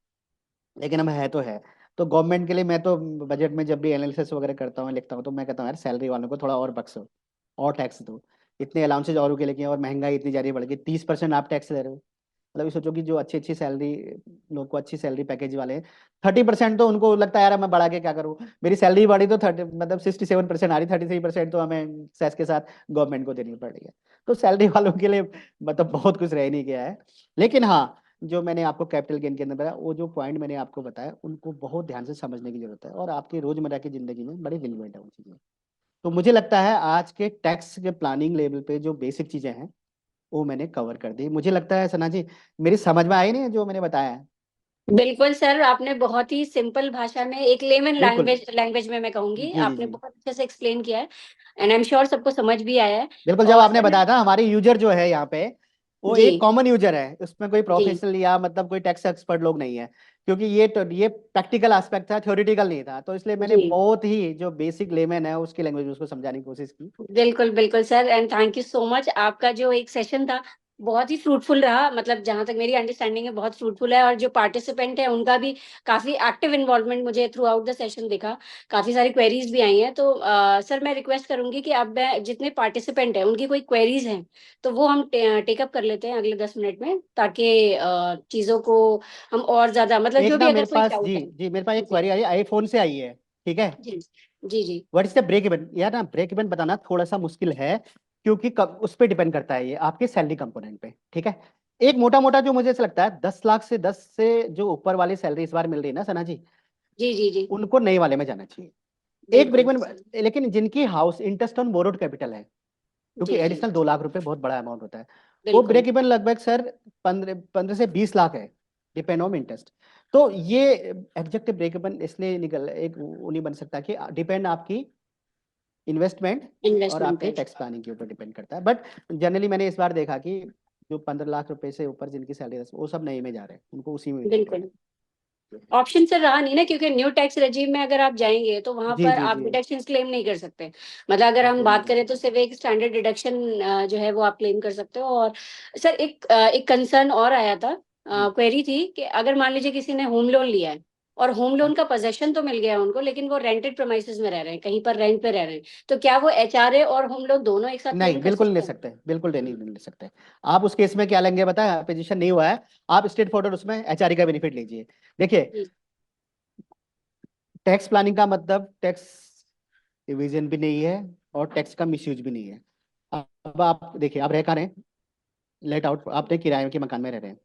लेकिन हम है तो है। तो गवर्नमेंट के लिए मैं तो बजट में जब भी एनालिसिस वगैरह करता हूँ, लिखता हूँ, तो मैं कहता हूँ यार सैलरी वालों को थोड़ा और बख्शो और टैक्स दो। इतने अलाउंसेज और के लेके, और महंगाई इतनी जा रही है बढ़ गई, 30% आप टैक्स ले रहे हो। मतलब ये सोचो कि जो अच्छी अच्छी सैलरी, लोग को अच्छी सैलरी पैकेज वाले हैं, 30% तो उनको लगता है यार मैं बढ़ा के क्या करूँ, मेरी सैलरी बढ़ी तो 30 मतलब 67% आ रही, 33% तो हमें सेस के साथ गवर्नमेंट को देनी पड़ रही है। तो सैलरी वालों के लिए मतलब बहुत कुछ रह नहीं गया है। लेकिन हाँ, जो मैंने आपको कैपिटल गेन के अंदर बताया, वो जो पॉइंट मैंने आपको बताया, उनको बहुत ध्यान से समझने की जरूरत है और आपकी रोजमर्रा की जिंदगी में बड़ी रिलेवेंट है वो चीजें। तो मुझे लगता है आज के टैक्स के प्लानिंग लेवल पे जो बेसिक चीजें हैं वो मैंने कवर कर दी। मुझे लगता है सना जी, मेरी समझ में आई नहीं जो मैंने बताया है? बिल्कुल सर, आपने बहुत ही सिंपल भाषा में, एक लेमन बिल्कुल। लैंग्वेज में मैं कहूंगी, जी जी आपने जी। बहुत अच्छे से एक्सप्लेन किया है। एंड आई एम श्योर सबको समझ भी आया है। बिल्कुल, जब और आपने सर मैं, बताया था हमारे यूजर जो है यहाँ पे, वो जी एक कॉमन यूजर है, उसमें कोई जी प्रोफेशनल या मतलब कोई टैक्स एक्सपर्ट लोग नहीं है। क्योंकि ये प्रैक्टिकल एस्पेक्ट था, थ्योरेटिकल नहीं था, तो इसलिए मैंने जी, बहुत ही जो बेसिक लेमन है उसकी लैंग्वेज में उसको समझाने की कोशिश की। बिल्कुल बिल्कुल sir, and thank you so much. आपका जो एक सेशन था बहुत ही फ्रूटफुल रहा, मतलब जहां तक मेरी अंडरस्टैंडिंग है बहुत फ्रूटफुल है, और जो पार्टिसिपेंट है उनका भी काफी एक्टिव इन्वॉल्वमेंट मुझे थ्रू आउट द सेशन दिखा। काफी सारी क्वेरीज भी आई हैं, तो सर मैं रिक्वेस्ट करूंगी कि अब मैं जितने पार्टिसिपेंट हैं उनकी कोई क्वेरीज हैं तो वो हम टेकअप कर लेते हैं अगले 10 मिनट में, ताकि चीजों को हम और ज्यादा, मतलब एक जो भी ना मेरे अगर कोई पास, जी डाउट है। जी, मेरे पास एक जी क्वेरी आई, आईफोन से आई है। ठीक है। जी जी जी what is the break even, यार ना ब्रेक इवन बताना थोड़ा सा मुश्किल है, क्योंकि उस पर डिपेंड करता है ये आपके सैलरी कंपोनेंट पे। ठीक है। एक मोटा मोटा जो मुझे ऐसा लगता है 10 लाख से 10 से जो ऊपर वाली सैलरी इस बार मिल रही है ना सना जी, जी जी जी, उनको नए वाले में जाना चाहिए। एक ब्रेक बिल्कुल इवन। लेकिन जिनकी house interest on borrowed capital है, क्योंकि जी जी, एडिशनल 2 लाख रुपए बहुत बड़ा अमाउंट होता है, वो बिल्कुल ब्रेक इवन लगभग सर 15 से 20 लाख है, डिपेंड ऑन इंटरेस्ट। तो ये एग्जैक्ट ब्रेक इवन इसलिए निकल एक वो नहीं बन सकता कि डिपेंड आपकी इन्वेस्टमेंट और इन्वेस्टमेंट आपके पे। टैक्स प्लानिंग के ऊपर डिपेंड करता है। बट जनरली मैंने इस बार देखा कि जो 15 लाख रुपए से ऊपर जिनकी सैलरी, वो सब नए में जा रहे हैं, उनको उसी में दे रहे बिल्कुल, ऑप्शन से रहा नहीं ना, क्योंकि न्यू टैक्स रेजिम में अगर आप जाएंगे तो हैं। वहां जी पर जी आप जी। डिडक्शन क्लेम नहीं कर सकते। मतलब अगर हम क्लेम नहीं बात कर करें तो सकते। सिर्फ एक स्टैंडर्ड डिडक्शन जो है वो आप क्लेम कर सकते हो। और सर एक कंसर्न और आया था, जी। क्वेरी थी कि अगर मान लीजिए किसी ने होम लोन लिया है और होम लोन का पोजेशन तो मिल गया है उनको, लेकिन वो रेंटेड प्रोमाइसेस में रह रहे हैं, कहीं पर रेंट पे रह रहे हैं, तो क्या वो एचआरए और होम लोन दोनों एक साथ क्लेम नहीं, कर बिल्कुल नहीं ले सकते हैं? सकते, बिल्कुल नहीं ले सकते। आप उस केस में क्या लेंगे बताया, पोजीशन नहीं हुआ है, आप स्टेट फॉरवर्ड उसमें एचआरए का बेनिफिट लीजिए। देखिए, जी टैक्स प्लानिंग का मतलब टैक्स इवेजन भी नहीं है और टैक्स का मिसयूज भी नहीं है। अब आप देखिए, आप रह कहाँ रहे हैं, लेट आउट, आपने किराए के मकान में रह रहे हैं,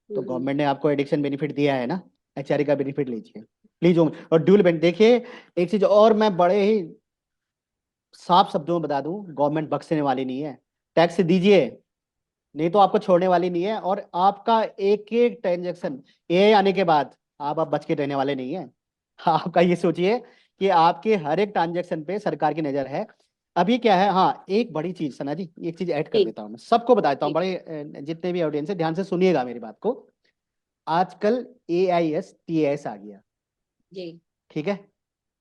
तो हम्म, गवर्नमेंट ने आपको एडिक्शन बेनिफिट दिया है ना, एचआरए का बेनिफिट लीजिए प्लीज। और ड्यूल बेनिफिट देखिए, एक चीज और मैं बड़े ही साफ शब्दों में बता दूं, गवर्नमेंट बख्शने वाली नहीं है, टैक्स दीजिए, नहीं तो आपको छोड़ने वाली नहीं है। और आपका एक एक ट्रांजेक्शन एआई आने के बाद आप बच के रहने वाले नहीं है। आपका ये सोचिए कि आपके हर एक ट्रांजेक्शन पे सरकार की नजर है। अभी क्या है, हाँ एक बड़ी चीज सना जी, एक चीज ऐड कर जी देता हूँ, मैं सबको बता देता हूँ, जी बड़े जितने भी ऑडियंस है ध्यान से सुनिएगा मेरी बात को। आजकल AIS TIS आ गया। जी, ठीक है।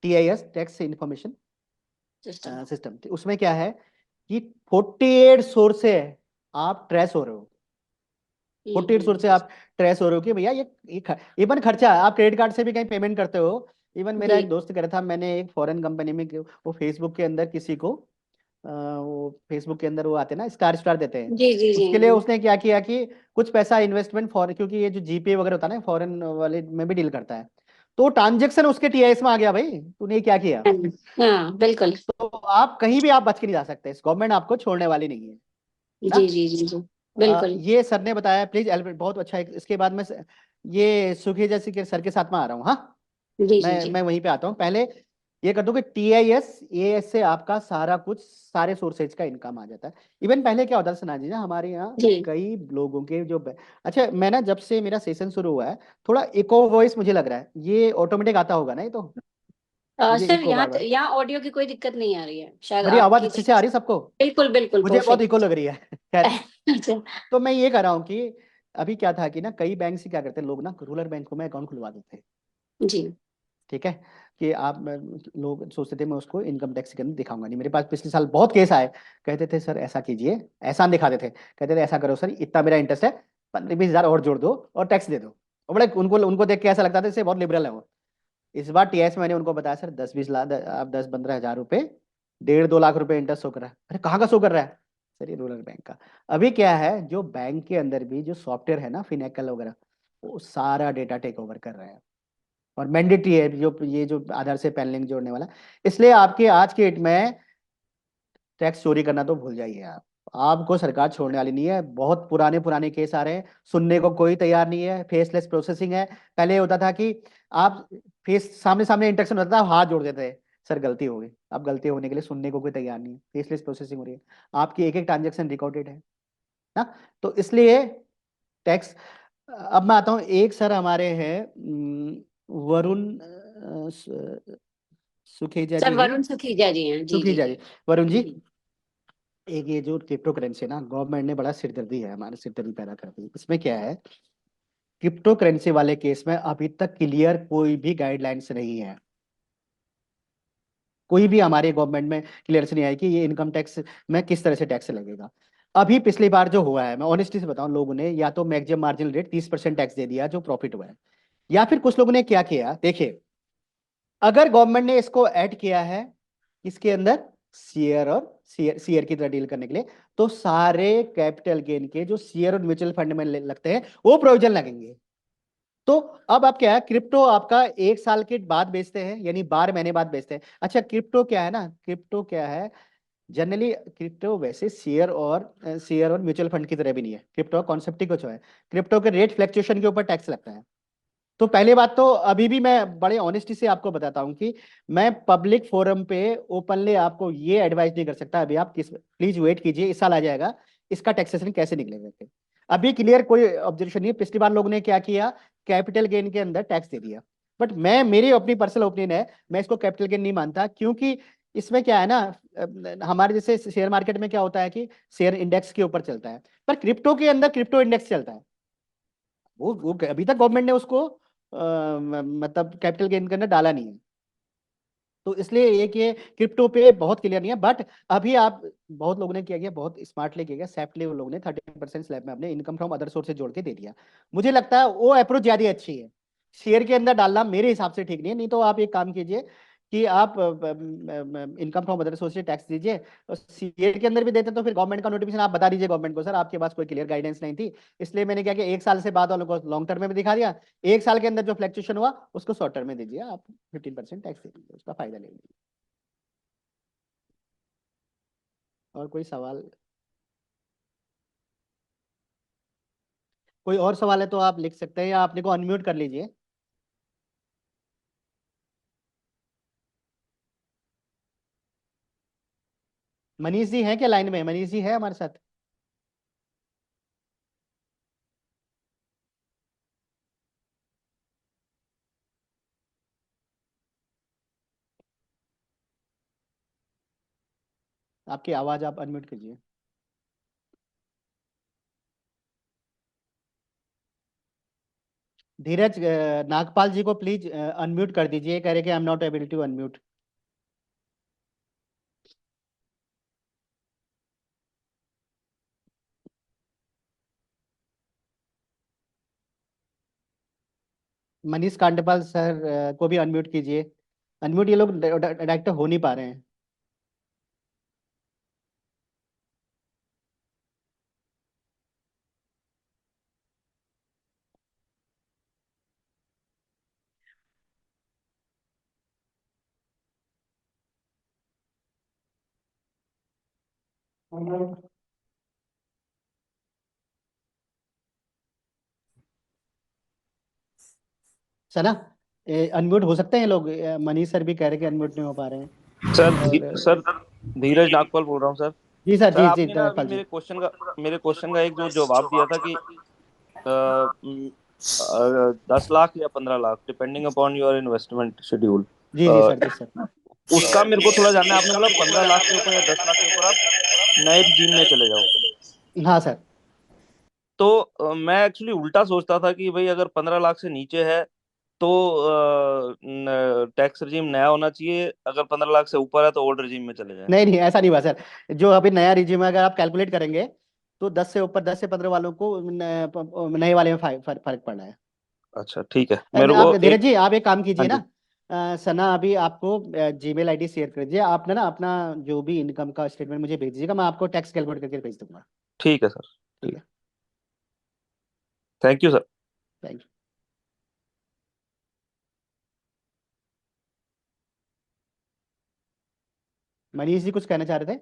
TIS tax information system. System, उसमें क्या है कि 48 सोर्स से आप ट्रेस हो रहे हो, 48 सोर्स से हम्म, आप ट्रेस हो रहे हो कि भैया ये इवन खर्चा है, आप क्रेडिट कार्ड से भी कहीं पेमेंट करते हो। इवन मेरा जी एक दोस्त कह रहा था, मैंने एक फॉरेन कंपनी में वो फेसबुक के अंदर किसी को वो फेसबुक के अंदर वो आते हैं ना, स्टार स्टार देते हैं, जी जी जी उसके लिए उसने क्या किया कि कुछ पैसा इन्वेस्टमेंट फॉर, क्योंकि ये जो जीपे वगैरह होता है ना फॉरेन वाले में भी डील करता है, तो ट्रांजेक्शन उसके TIS में आ गया। भाई तूने ये क्या किया? हाँ बिल्कुल, तो आप कहीं भी आप बच के नहीं जा सकते, इस गवर्नमेंट आपको छोड़ने वाली नहीं है ना। जी जी जी जी, बिल्कुल। ये सर ने बताया, प्लीज एल्बर्ट, बहुत अच्छा है। इसके बाद में ये सुखी जैसी के सर के साथ में आ रहा हूँ, हाँ। जी जी मैं जी मैं वहीं पे आता हूँ पहले। ये कर दो कि TIS AS से आपका सारा कुछ, सारे सोर्सेज का इनकम आ जाता है। इवन पहले क्या होता था सना जी ना, हमारे यहाँ जी। कई लोगों के जो अच्छा, मैं ना जब से मेरा सेशन शुरू हुआ है, थोड़ा इको वॉइस मुझे लग रहा है, ये ऑटोमेटिक आता होगा ना, ये तो मुझे सर इको यहाँ बार बार। यहाँ ऑडियो की कोई दिक्कत नहीं आ रही है, शायद मेरी आवाज आपकी अच्छे से आ तरफ रही से। है सबको? बिल्कुल बिल्कुल मुझे बहुत इको परफेक्ट। लग रही है खैर। अच्छा। तो मैं ये कह रहा हूँ कि अभी क्या था कि ना, कई बैंक से क्या करते हैं लोग ना, रूरल बैंकों में अकाउंट खुलवा देते हैं। जी। ठीक है, कि आप लोग सोचते थे मैं उसको इनकम टैक्स के अंदर दिखाऊंगा नहीं। मेरे पास पिछले साल बहुत केस आए, कहते थे सर ऐसा कीजिए, एहसान दिखाते थे, कहते थे ऐसा करो सर, इतना मेरा इंटरेस्ट है, 15-20 हजार और जोड़ दो और टैक्स दे दो। और बड़े उनको उनको देख के ऐसा लगता था जैसे बहुत लिबरल है वो। इस बार TS मैंने उनको बताया सर 10-20 लाख, आप 10-15 हजार रुपए, 1.5-2 लाख रुपए इंटरेस्ट शो कर रहा है। अरे कहाँ का शो कर रहा है? सर ये रूरल बैंक का। अभी क्या है, जो बैंक के अंदर भी जो सॉफ्टवेयर है ना, फिनेकल वगैरह, वो सारा डेटा टेक ओवर कर रहा है। और मैंडेटरी है जो ये जो आधार से पैन लिंक जोड़ने वाला। इसलिए आपके आज के डेट में टैक्स चोरी करना तो भूल जाइए आप। आपको सरकार छोड़ने वाली नहीं है। बहुत पुराने पुराने केस आ रहे हैं, सुनने को कोई तैयार नहीं है। फेसलेस प्रोसेसिंग है। पहले होता था कि आप फेस सामने सामने इंटरेक्शन होता था, आप हाथ जोड़ देते थे, सर गलती हो गई। अब गलती होने के लिए सुनने को कोई तैयार नहीं है, फेसलेस प्रोसेसिंग हो रही है। आपकी एक एक ट्रांजेक्शन रिकॉर्डेड है ना। तो इसलिए टैक्स। अब मैं आता हूँ, एक सर हमारे हैं वरुण सुखेजा सर जी हैं। वरुण सुखीजा जी हैं, जी जी सुखेजा जी, जी। वरुण जी। जी। एक ये जो क्रिप्टो करेंसी है ना, गवर्नमेंट ने बड़ा सिरदर्दी है, हमारे सिरदर्दी पैदा कर दी। इसमें क्या है, क्रिप्टो करेंसी वाले केस में अभी तक क्लियर कोई भी गाइडलाइंस नहीं है। कोई भी हमारे गवर्नमेंट में क्लियरेंस नहीं आई कि ये इनकम टैक्स में किस तरह से टैक्स लगेगा। अभी पिछली बार जो हुआ है, मैं ऑनेस्टी से बताऊं, लोगों ने या तो मैक्सिमम मार्जिनल रेट 30% टैक्स दे दिया जो प्रॉफिट हुआ है, या फिर कुछ लोगों ने क्या किया देखिए, अगर गवर्नमेंट ने इसको ऐड किया है इसके अंदर शेयर और शेयर की तरह डील करने के लिए, तो सारे कैपिटल गेन के जो शेयर और म्यूचुअल फंड में लगते हैं वो प्रोविजन लगेंगे। तो अब आप क्या है, क्रिप्टो आपका 1 साल के बाद बेचते हैं, यानी 12 महीने बाद बेचते हैं। अच्छा, क्रिप्टो क्या है ना, क्रिप्टो क्या है, जनरली क्रिप्टो वैसे शेयर और म्यूचुअल फंड की तरह भी नहीं है। क्रिप्टो कॉन्सेप्ट ही कुछ है। क्रिप्टो के रेट फ्लक्चुएशन के ऊपर टैक्स लगता है। तो पहली बात तो अभी भी मैं बड़े ऑनेस्टी से आपको बताता हूँ कि मैं पब्लिक फोरम पे ओपनली आपको ये एडवाइस नहीं कर सकता। अभी आप किस, प्लीज वेट कीजिए, इस साल आ जाएगा इसका टैक्सेशन कैसे निकलेगा। अभी क्लियर कोई ऑब्जेक्शन नहीं है। पिछली बार लोगों ने क्या किया, कैपिटल गेन के अंदर टैक्स दे दिया। बट मैं, मेरी अपनी पर्सनल ओपिनियन है, मैं इसको कैपिटल गेन नहीं मानता, क्योंकि इसमें क्या है ना, हमारे जैसे शेयर मार्केट में क्या होता है कि शेयर इंडेक्स के ऊपर चलता है, पर क्रिप्टो के अंदर क्रिप्टो इंडेक्स चलता है। वो अभी तक गवर्नमेंट ने उसको मतलब कैपिटल गेन के अंदर डाला नहीं है। तो इसलिए एक ये क्रिप्टो पे बहुत क्लियर नहीं है। बट अभी आप, बहुत लोगों ने किया गया, बहुत स्मार्टली किया गया, सेफ्टली, उन लोगों ने 30% स्लैब में अपने इनकम फ्रॉम अदर सोर्स से जोड़ के दे दिया। मुझे लगता है वो अप्रोच ज्यादा अच्छी है। शेयर के अंदर डालना मेरे हिसाब से ठीक नहीं है। नहीं तो आप एक काम कीजिए कि आप इनकम फ्रॉम अदर सोर्स से टैक्स दीजिए, और शेयर के अंदर भी देते तो फिर गवर्नमेंट का नोटिफिकेशन आप बता दीजिए गवर्नमेंट को, सर आपके पास कोई क्लियर गाइडेंस नहीं थी, इसलिए मैंने क्या किया, 1 साल से बाद वालों को लॉन्ग टर्म में भी दिखा दिया। 1 साल के अंदर जो फ्लक्चुएशन हुआ उसको शॉर्ट टर्म में दीजिए, आप 15% टैक्स दे दीजिए, उसका फायदा ले लीजिए। और कोई सवाल? कोई और सवाल है तो आप लिख सकते हैं, या अपने को अनम्यूट कर लीजिए। मनीष जी हैं क्या लाइन में? मनीष जी है हमारे साथ? आपकी आवाज आप अनम्यूट कीजिए। धीरज नागपाल जी को प्लीज अनम्यूट कर दीजिए, कह रहे कि I am not able to unmute. Manish Kandpal sir को भी अनम्यूट कीजिए। अनम्यूट, ये लोग डायरेक्ट हो नहीं पा रहे हैं। सना, अनम्यूट हो सकते हैं लोग? मनीष सर भी कह रहे हैं कि अनम्यूट नहीं हो पा रहे हैं। सर और धीरज नागपाल बोल रहा हूँ सर। जी सर, सर जी आपने ना अभी पाल जी। मेरे क्वेश्चन का एक जो जवाब दिया था कि 10 लाख या 15 lakh depending upon your investment schedule, जी सर, जी सर। उसका मेरे को थोड़ा जानना है। आपने बोला 15 लाख के ऊपर या 10 लाख के ऊपर आप नए रिजीम में चले जाओ। हाँ सर। तो मैं एक्चुअली उल्टा सोचता था कि भाई अगर 15 लाख से नीचे है तो टैक्स रिजीम नया होना चाहिए, अगर 15 लाख से ऊपर है तो ओल्ड रिजीम में चले जाए। नहीं नहीं, ऐसा नहीं हुआ सर। जो अभी नया रिज्यूम है, अगर आप कैलकुलेट करेंगे तो 10 से ऊपर, 10 से 15 वालों को नए वाले में फर्क पड़ रहा है। अच्छा ठीक है, मेरे आप को धीरज एक। जी, आप एक काम हाँ कीजिए ना। जी। सना अभी आपको जीमेल आईडी शेयर कर दीजिए, आप ना अपना जो भी इनकम का स्टेटमेंट मुझे भेज दीजिएगा, मैं आपको टैक्स कैलकुलेट करके भेज दूंगा। ठीक है सर। ठीक है। Thank you sir. Thank you. Manish ji कुछ कहना चाह रहे थे?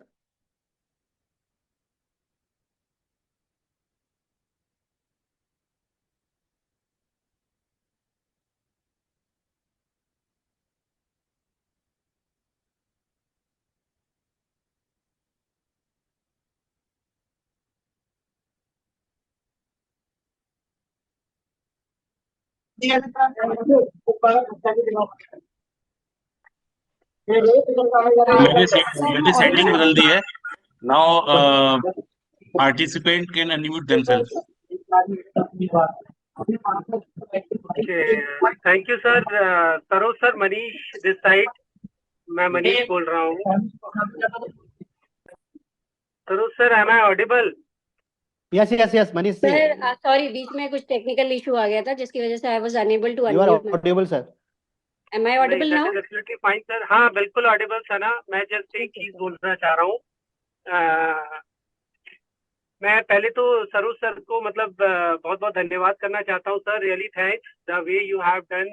मैंने सेटिंग बदल दी है now. Participant can unmute themselves. Thank you sir. Saroj sir, Manish this side, मैं मनीष बोल रहा हूँ। Saroj sir, am I audible? Yes yes yes, Manish ji. Sir sorry, बीच में कुछ टेक्निकल इशू आ गया था जिसकी वजह से I was unable to you are unmute my. Audible sir. Am I नहीं, audible that now? Is absolutely fine sir. हाँ बिल्कुल ऑडिबल सर ना। मैं जस्ट एक चीज बोलना चाह रहा हूँ। मैं पहले तो सरोज सर को मतलब बहुत बहुत धन्यवाद करना चाहता हूँ sir. Really thanks the way you have done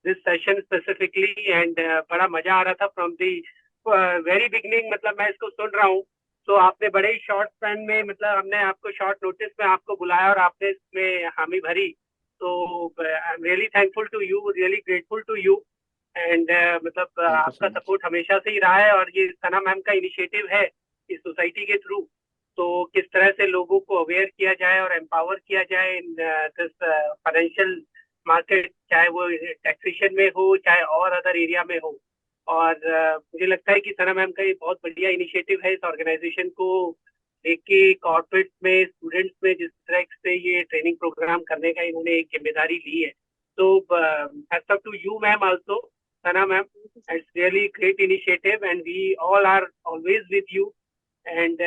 this session specifically, and बड़ा मजा आ रहा था फ्रॉम दी वेरी बिगनिंग। मतलब मैं इसको सुन रहा हूँ तो आपने बड़े ही शॉर्ट स्पैन में, मतलब हमने आपको शॉर्ट नोटिस में आपको बुलाया और आपने इसमें हामी भरी। तो I am really thankful to you, really grateful to you. And मतलब थैंक यू सो आपका मच। सपोर्ट हमेशा से ही रहा है, और ये सना मैम का इनिशिएटिव है इस सोसाइटी के थ्रू। तो किस तरह से लोगों को अवेयर किया जाए और एम्पावर किया जाए इन दिस फाइनेंशियल मार्केट, चाहे वो टैक्सेशन में हो चाहे और अदर एरिया में हो। और मुझे लगता है कि सना मैम का ये बहुत बढ़िया इनिशिएटिव है इस ऑर्गेनाइजेशन को देख के। कॉर्पोरेट में स्टूडेंट्स में जिस तरह से ये ट्रेनिंग प्रोग्राम करने का इन्होंने एक जिम्मेदारी ली है, तो hats off to you ma'am also, Sana ma'am. It's really great initiative and we all are always with you. And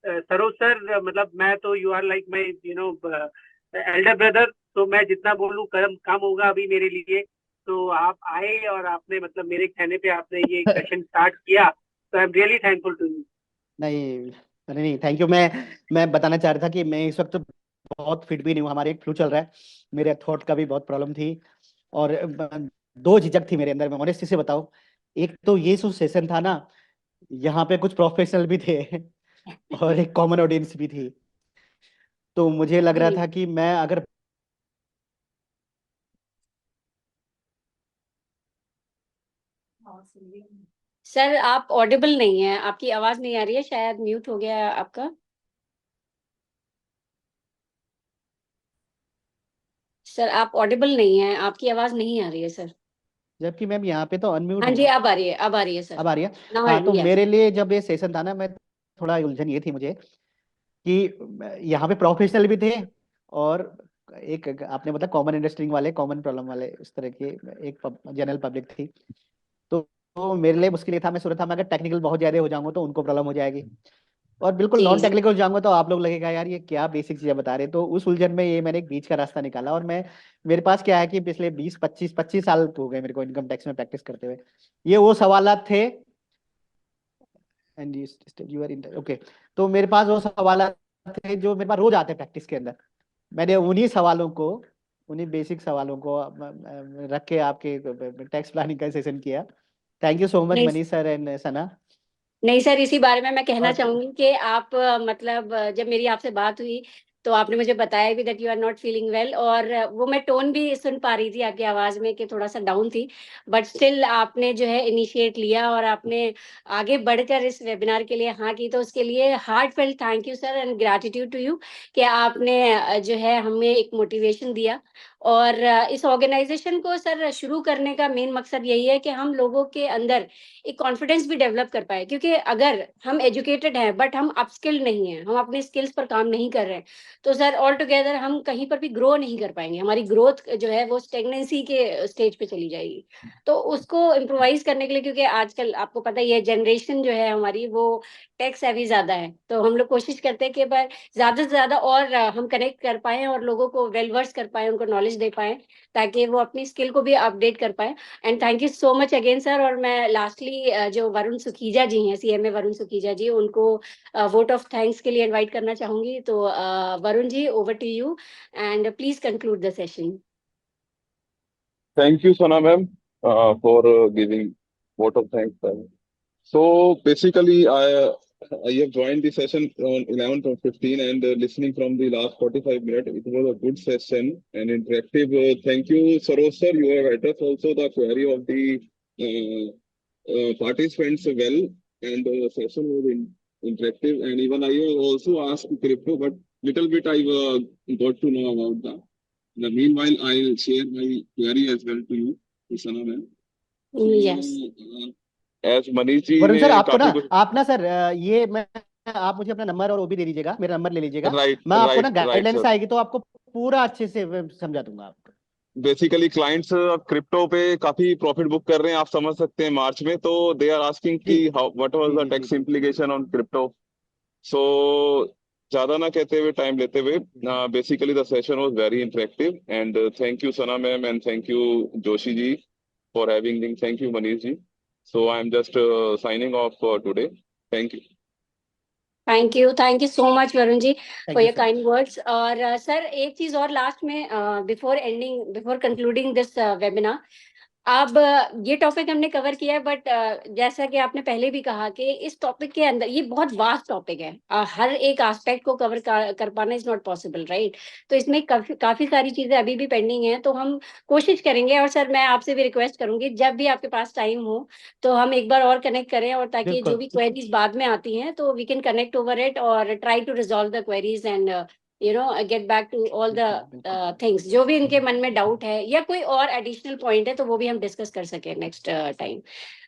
Saroj sir, मतलब मैं तो you are like my elder brother, तो मैं जितना बोलूँ कम कम होगा अभी मेरे लिए। तो आप आए और आपने मतलब मेरे कहने पे आपने ये सेशन स्टार्ट किया, तो I am really thankful to you. नहीं, अरे नहीं, थैंक यू। मैं बताना चाह रहा था कि मैं इस वक्त बहुत फिट भी नहीं हूँ, हमारे एक फ्लू चल रहा है, मेरे थॉट का भी बहुत प्रॉब्लम थी। और दो झिझक थी मेरे अंदर, मैं ऑनेस्टली से बताऊं। एक तो ये जो सेशन था ना, यहाँ पे कुछ प्रोफेशनल भी थे और एक कॉमन ऑडियंस भी थी। तो मुझे लग रहा जी था कि मैं अगर सर, आप ऑडिबल नहीं है, आपकी आवाज नहीं आ रही है, शायद म्यूट हो गया है आपका। सर आप ऑडिबल नहीं है, आपकी आवाज नहीं आ रही है सर। जबकि मैम यहाँ पे तो अनम्यूट हाँ हूँ। जी, अब आ रही है, अब आ रही है सर। अब आ रही है? नाउ हाँ, तो यस। मेरे लिए जब ये सेशन था ना, मैं थोड़ा उलझन ये थी मुझे कि यहाँ पे प्रोफेशनल भी थे और एक आपने बताया कॉमन इंडस्ट्री वाले, कॉमन प्रॉब्लम वाले, उस तरह की एक जनरल पब्लिक थी। तो मेरे लिए मुश्किल ये था, मैं सोच रहा था मैं अगर टेक्निकल बहुत ज्यादा हो जाऊंगा तो उनको प्रॉब्लम हो जाएगी, और बिल्कुल नॉन जी टेक्निकल हो जाऊंगा तो आप लोग लगेगा यार ये क्या बेसिक चीजें बता रहे हैं। तो उस उलझन में ये मैंने एक बीच का रास्ता निकाला। और मैं, मेरे पास क्या है कि पिछले 20 25 साल हो गए मेरे को इनकम टैक्स में प्रैक्टिस करते हुए। ये वो सवालात थे, and you are in, okay. तो मेरे पास वो सवालात थे जो मेरे पास रोज आते हैं प्रैक्टिस के अंदर। मैंने उन्हीं सवालों को, उन्हीं बेसिक सवालों को रख के आपके टैक्स प्लानिंग का सेशन किया। थैंक यू सो मच नहीं, मनीष सर एंड सना। नहीं सर, इसी बारे में मैं कहना और चाहूंगी कि आप मतलब जब मेरी आपसे बात हुई तो आपने मुझे बताया भी that you are not feeling well, और वो मैं टोन भी सुन पा रही थी आपकी आवाज में कि थोड़ा सा डाउन थी, बट स्टिल आपने जो है इनिशिएट लिया और आपने आगे बढ़कर इस वेबिनार के लिए हाँ की, तो उसके लिए heartfelt thank you sir and gratitude to you कि आपने जो है हमें एक मोटिवेशन दिया। और इस ऑर्गेनाइजेशन को सर शुरू करने का मेन मकसद यही है कि हम लोगों के अंदर एक कॉन्फिडेंस भी डेवलप कर पाए, क्योंकि अगर हम एजुकेटेड हैं बट हम अपस्किल्ड नहीं हैं, हम अपने स्किल्स पर काम नहीं कर रहे हैं, तो सर ऑल टुगेदर हम कहीं पर भी ग्रो नहीं कर पाएंगे, हमारी ग्रोथ जो है वो स्टेगनेंसी के स्टेज पे चली जाएगी। तो उसको इम्प्रोवाइज करने के लिए, क्योंकि आजकल आपको पता ही है जनरेशन जो है हमारी वो टेक सेवी ज्यादा है, तो हम लोग कोशिश करते हैं कि पर ज्यादा से ज्यादा और हम कनेक्ट कर पाए और लोगों को वेल वर्स कर पाए, उनको नॉलेज दे पाए, ताकि वो अपनी स्किल को भी अपडेट कर पाए। And thank you so much again sir. और मैं लास्टली जो वरुण सुखीजा जी हैं, सीएमए वरुण सुखीजा जी, उनको वोट ऑफ थैंक्स के लिए इनवाइट करना चाहूंगी। तो Varun ji, over to you and please conclude the session. Thank you, Sana ma'am, for giving vote of thanks. So basically, I have joined the session on 11:15 and listening from the last 45 minutes. It was a good session and interactive. Thank you, Saroj sir. You have addressed also the query of the participants well, and the session was interactive. And even I have also asked crypto, but little bit I got to know about that. Meanwhile, I'll share my query as well to you, Sana ma'am. Yes As Manish ji Varun ने sir, आपको ना काफी कुछ आप ना sir ये मैं आप मुझे अपना नंबर और वो भी दे दीजिएगा, मेरा नंबर ले लीजिएगा, राइट मैं आपको ना राइट राइट गाइडलाइंस सर आएगी तो आपको पूरा अच्छे से समझा दूंगा आपको। बेसिकली क्लाइंट्स क्रिप्टो पे काफी प्रॉफिट बुक कर रहे हैं, आप समझ सकते हैं मार्च में, तो दे आर आस्किंग जी कि हाउ व्हाट वाज जी द जी टैक्स जी इम्प्लीकेशन ऑन क्रिप्टो। सो ज्यादा ना कहते हुए टाइम लेते हुए, basically the session was very interactive and thank you Sana ma'am and thank you Joshi ji for having link, thank you Manish ji. So I am just signing off today, thank you. Thank you so much Varun ji thank for you your so kind much. Words. और sir एक चीज और last में, before concluding this webinar, अब ये topic हमने cover किया है, बट जैसा कि आपने पहले भी कहा कि इस टॉपिक के अंदर ये बहुत वास्ट टॉपिक है, हर एक एस्पेक्ट को कवर कर पाना इज नॉट पॉसिबल, राइट। तो इसमें काफी सारी चीजें अभी भी पेंडिंग हैं, तो हम कोशिश करेंगे। और सर मैं आपसे भी रिक्वेस्ट करूंगी, जब भी आपके पास टाइम हो तो हम एक बार और कनेक्ट करें, और ताकि जो बिल्कुल भी क्वेरीज बाद में आती हैं तो we can connect over it और try to resolve the queries and get back to all the बिल्कुल थिंग्स जो भी इनके मन में डाउट है या कोई और एडिशनल पॉइंट है, तो वो भी हम डिस्कस कर सके नेक्स्ट टाइम।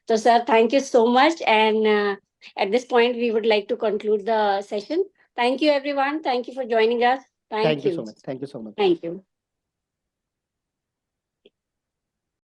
तो sir thank you so much and at this point we would like to conclude the session. Thank you everyone, thank you for joining us. Thank Thank you you, so much, thank you so much. thank you.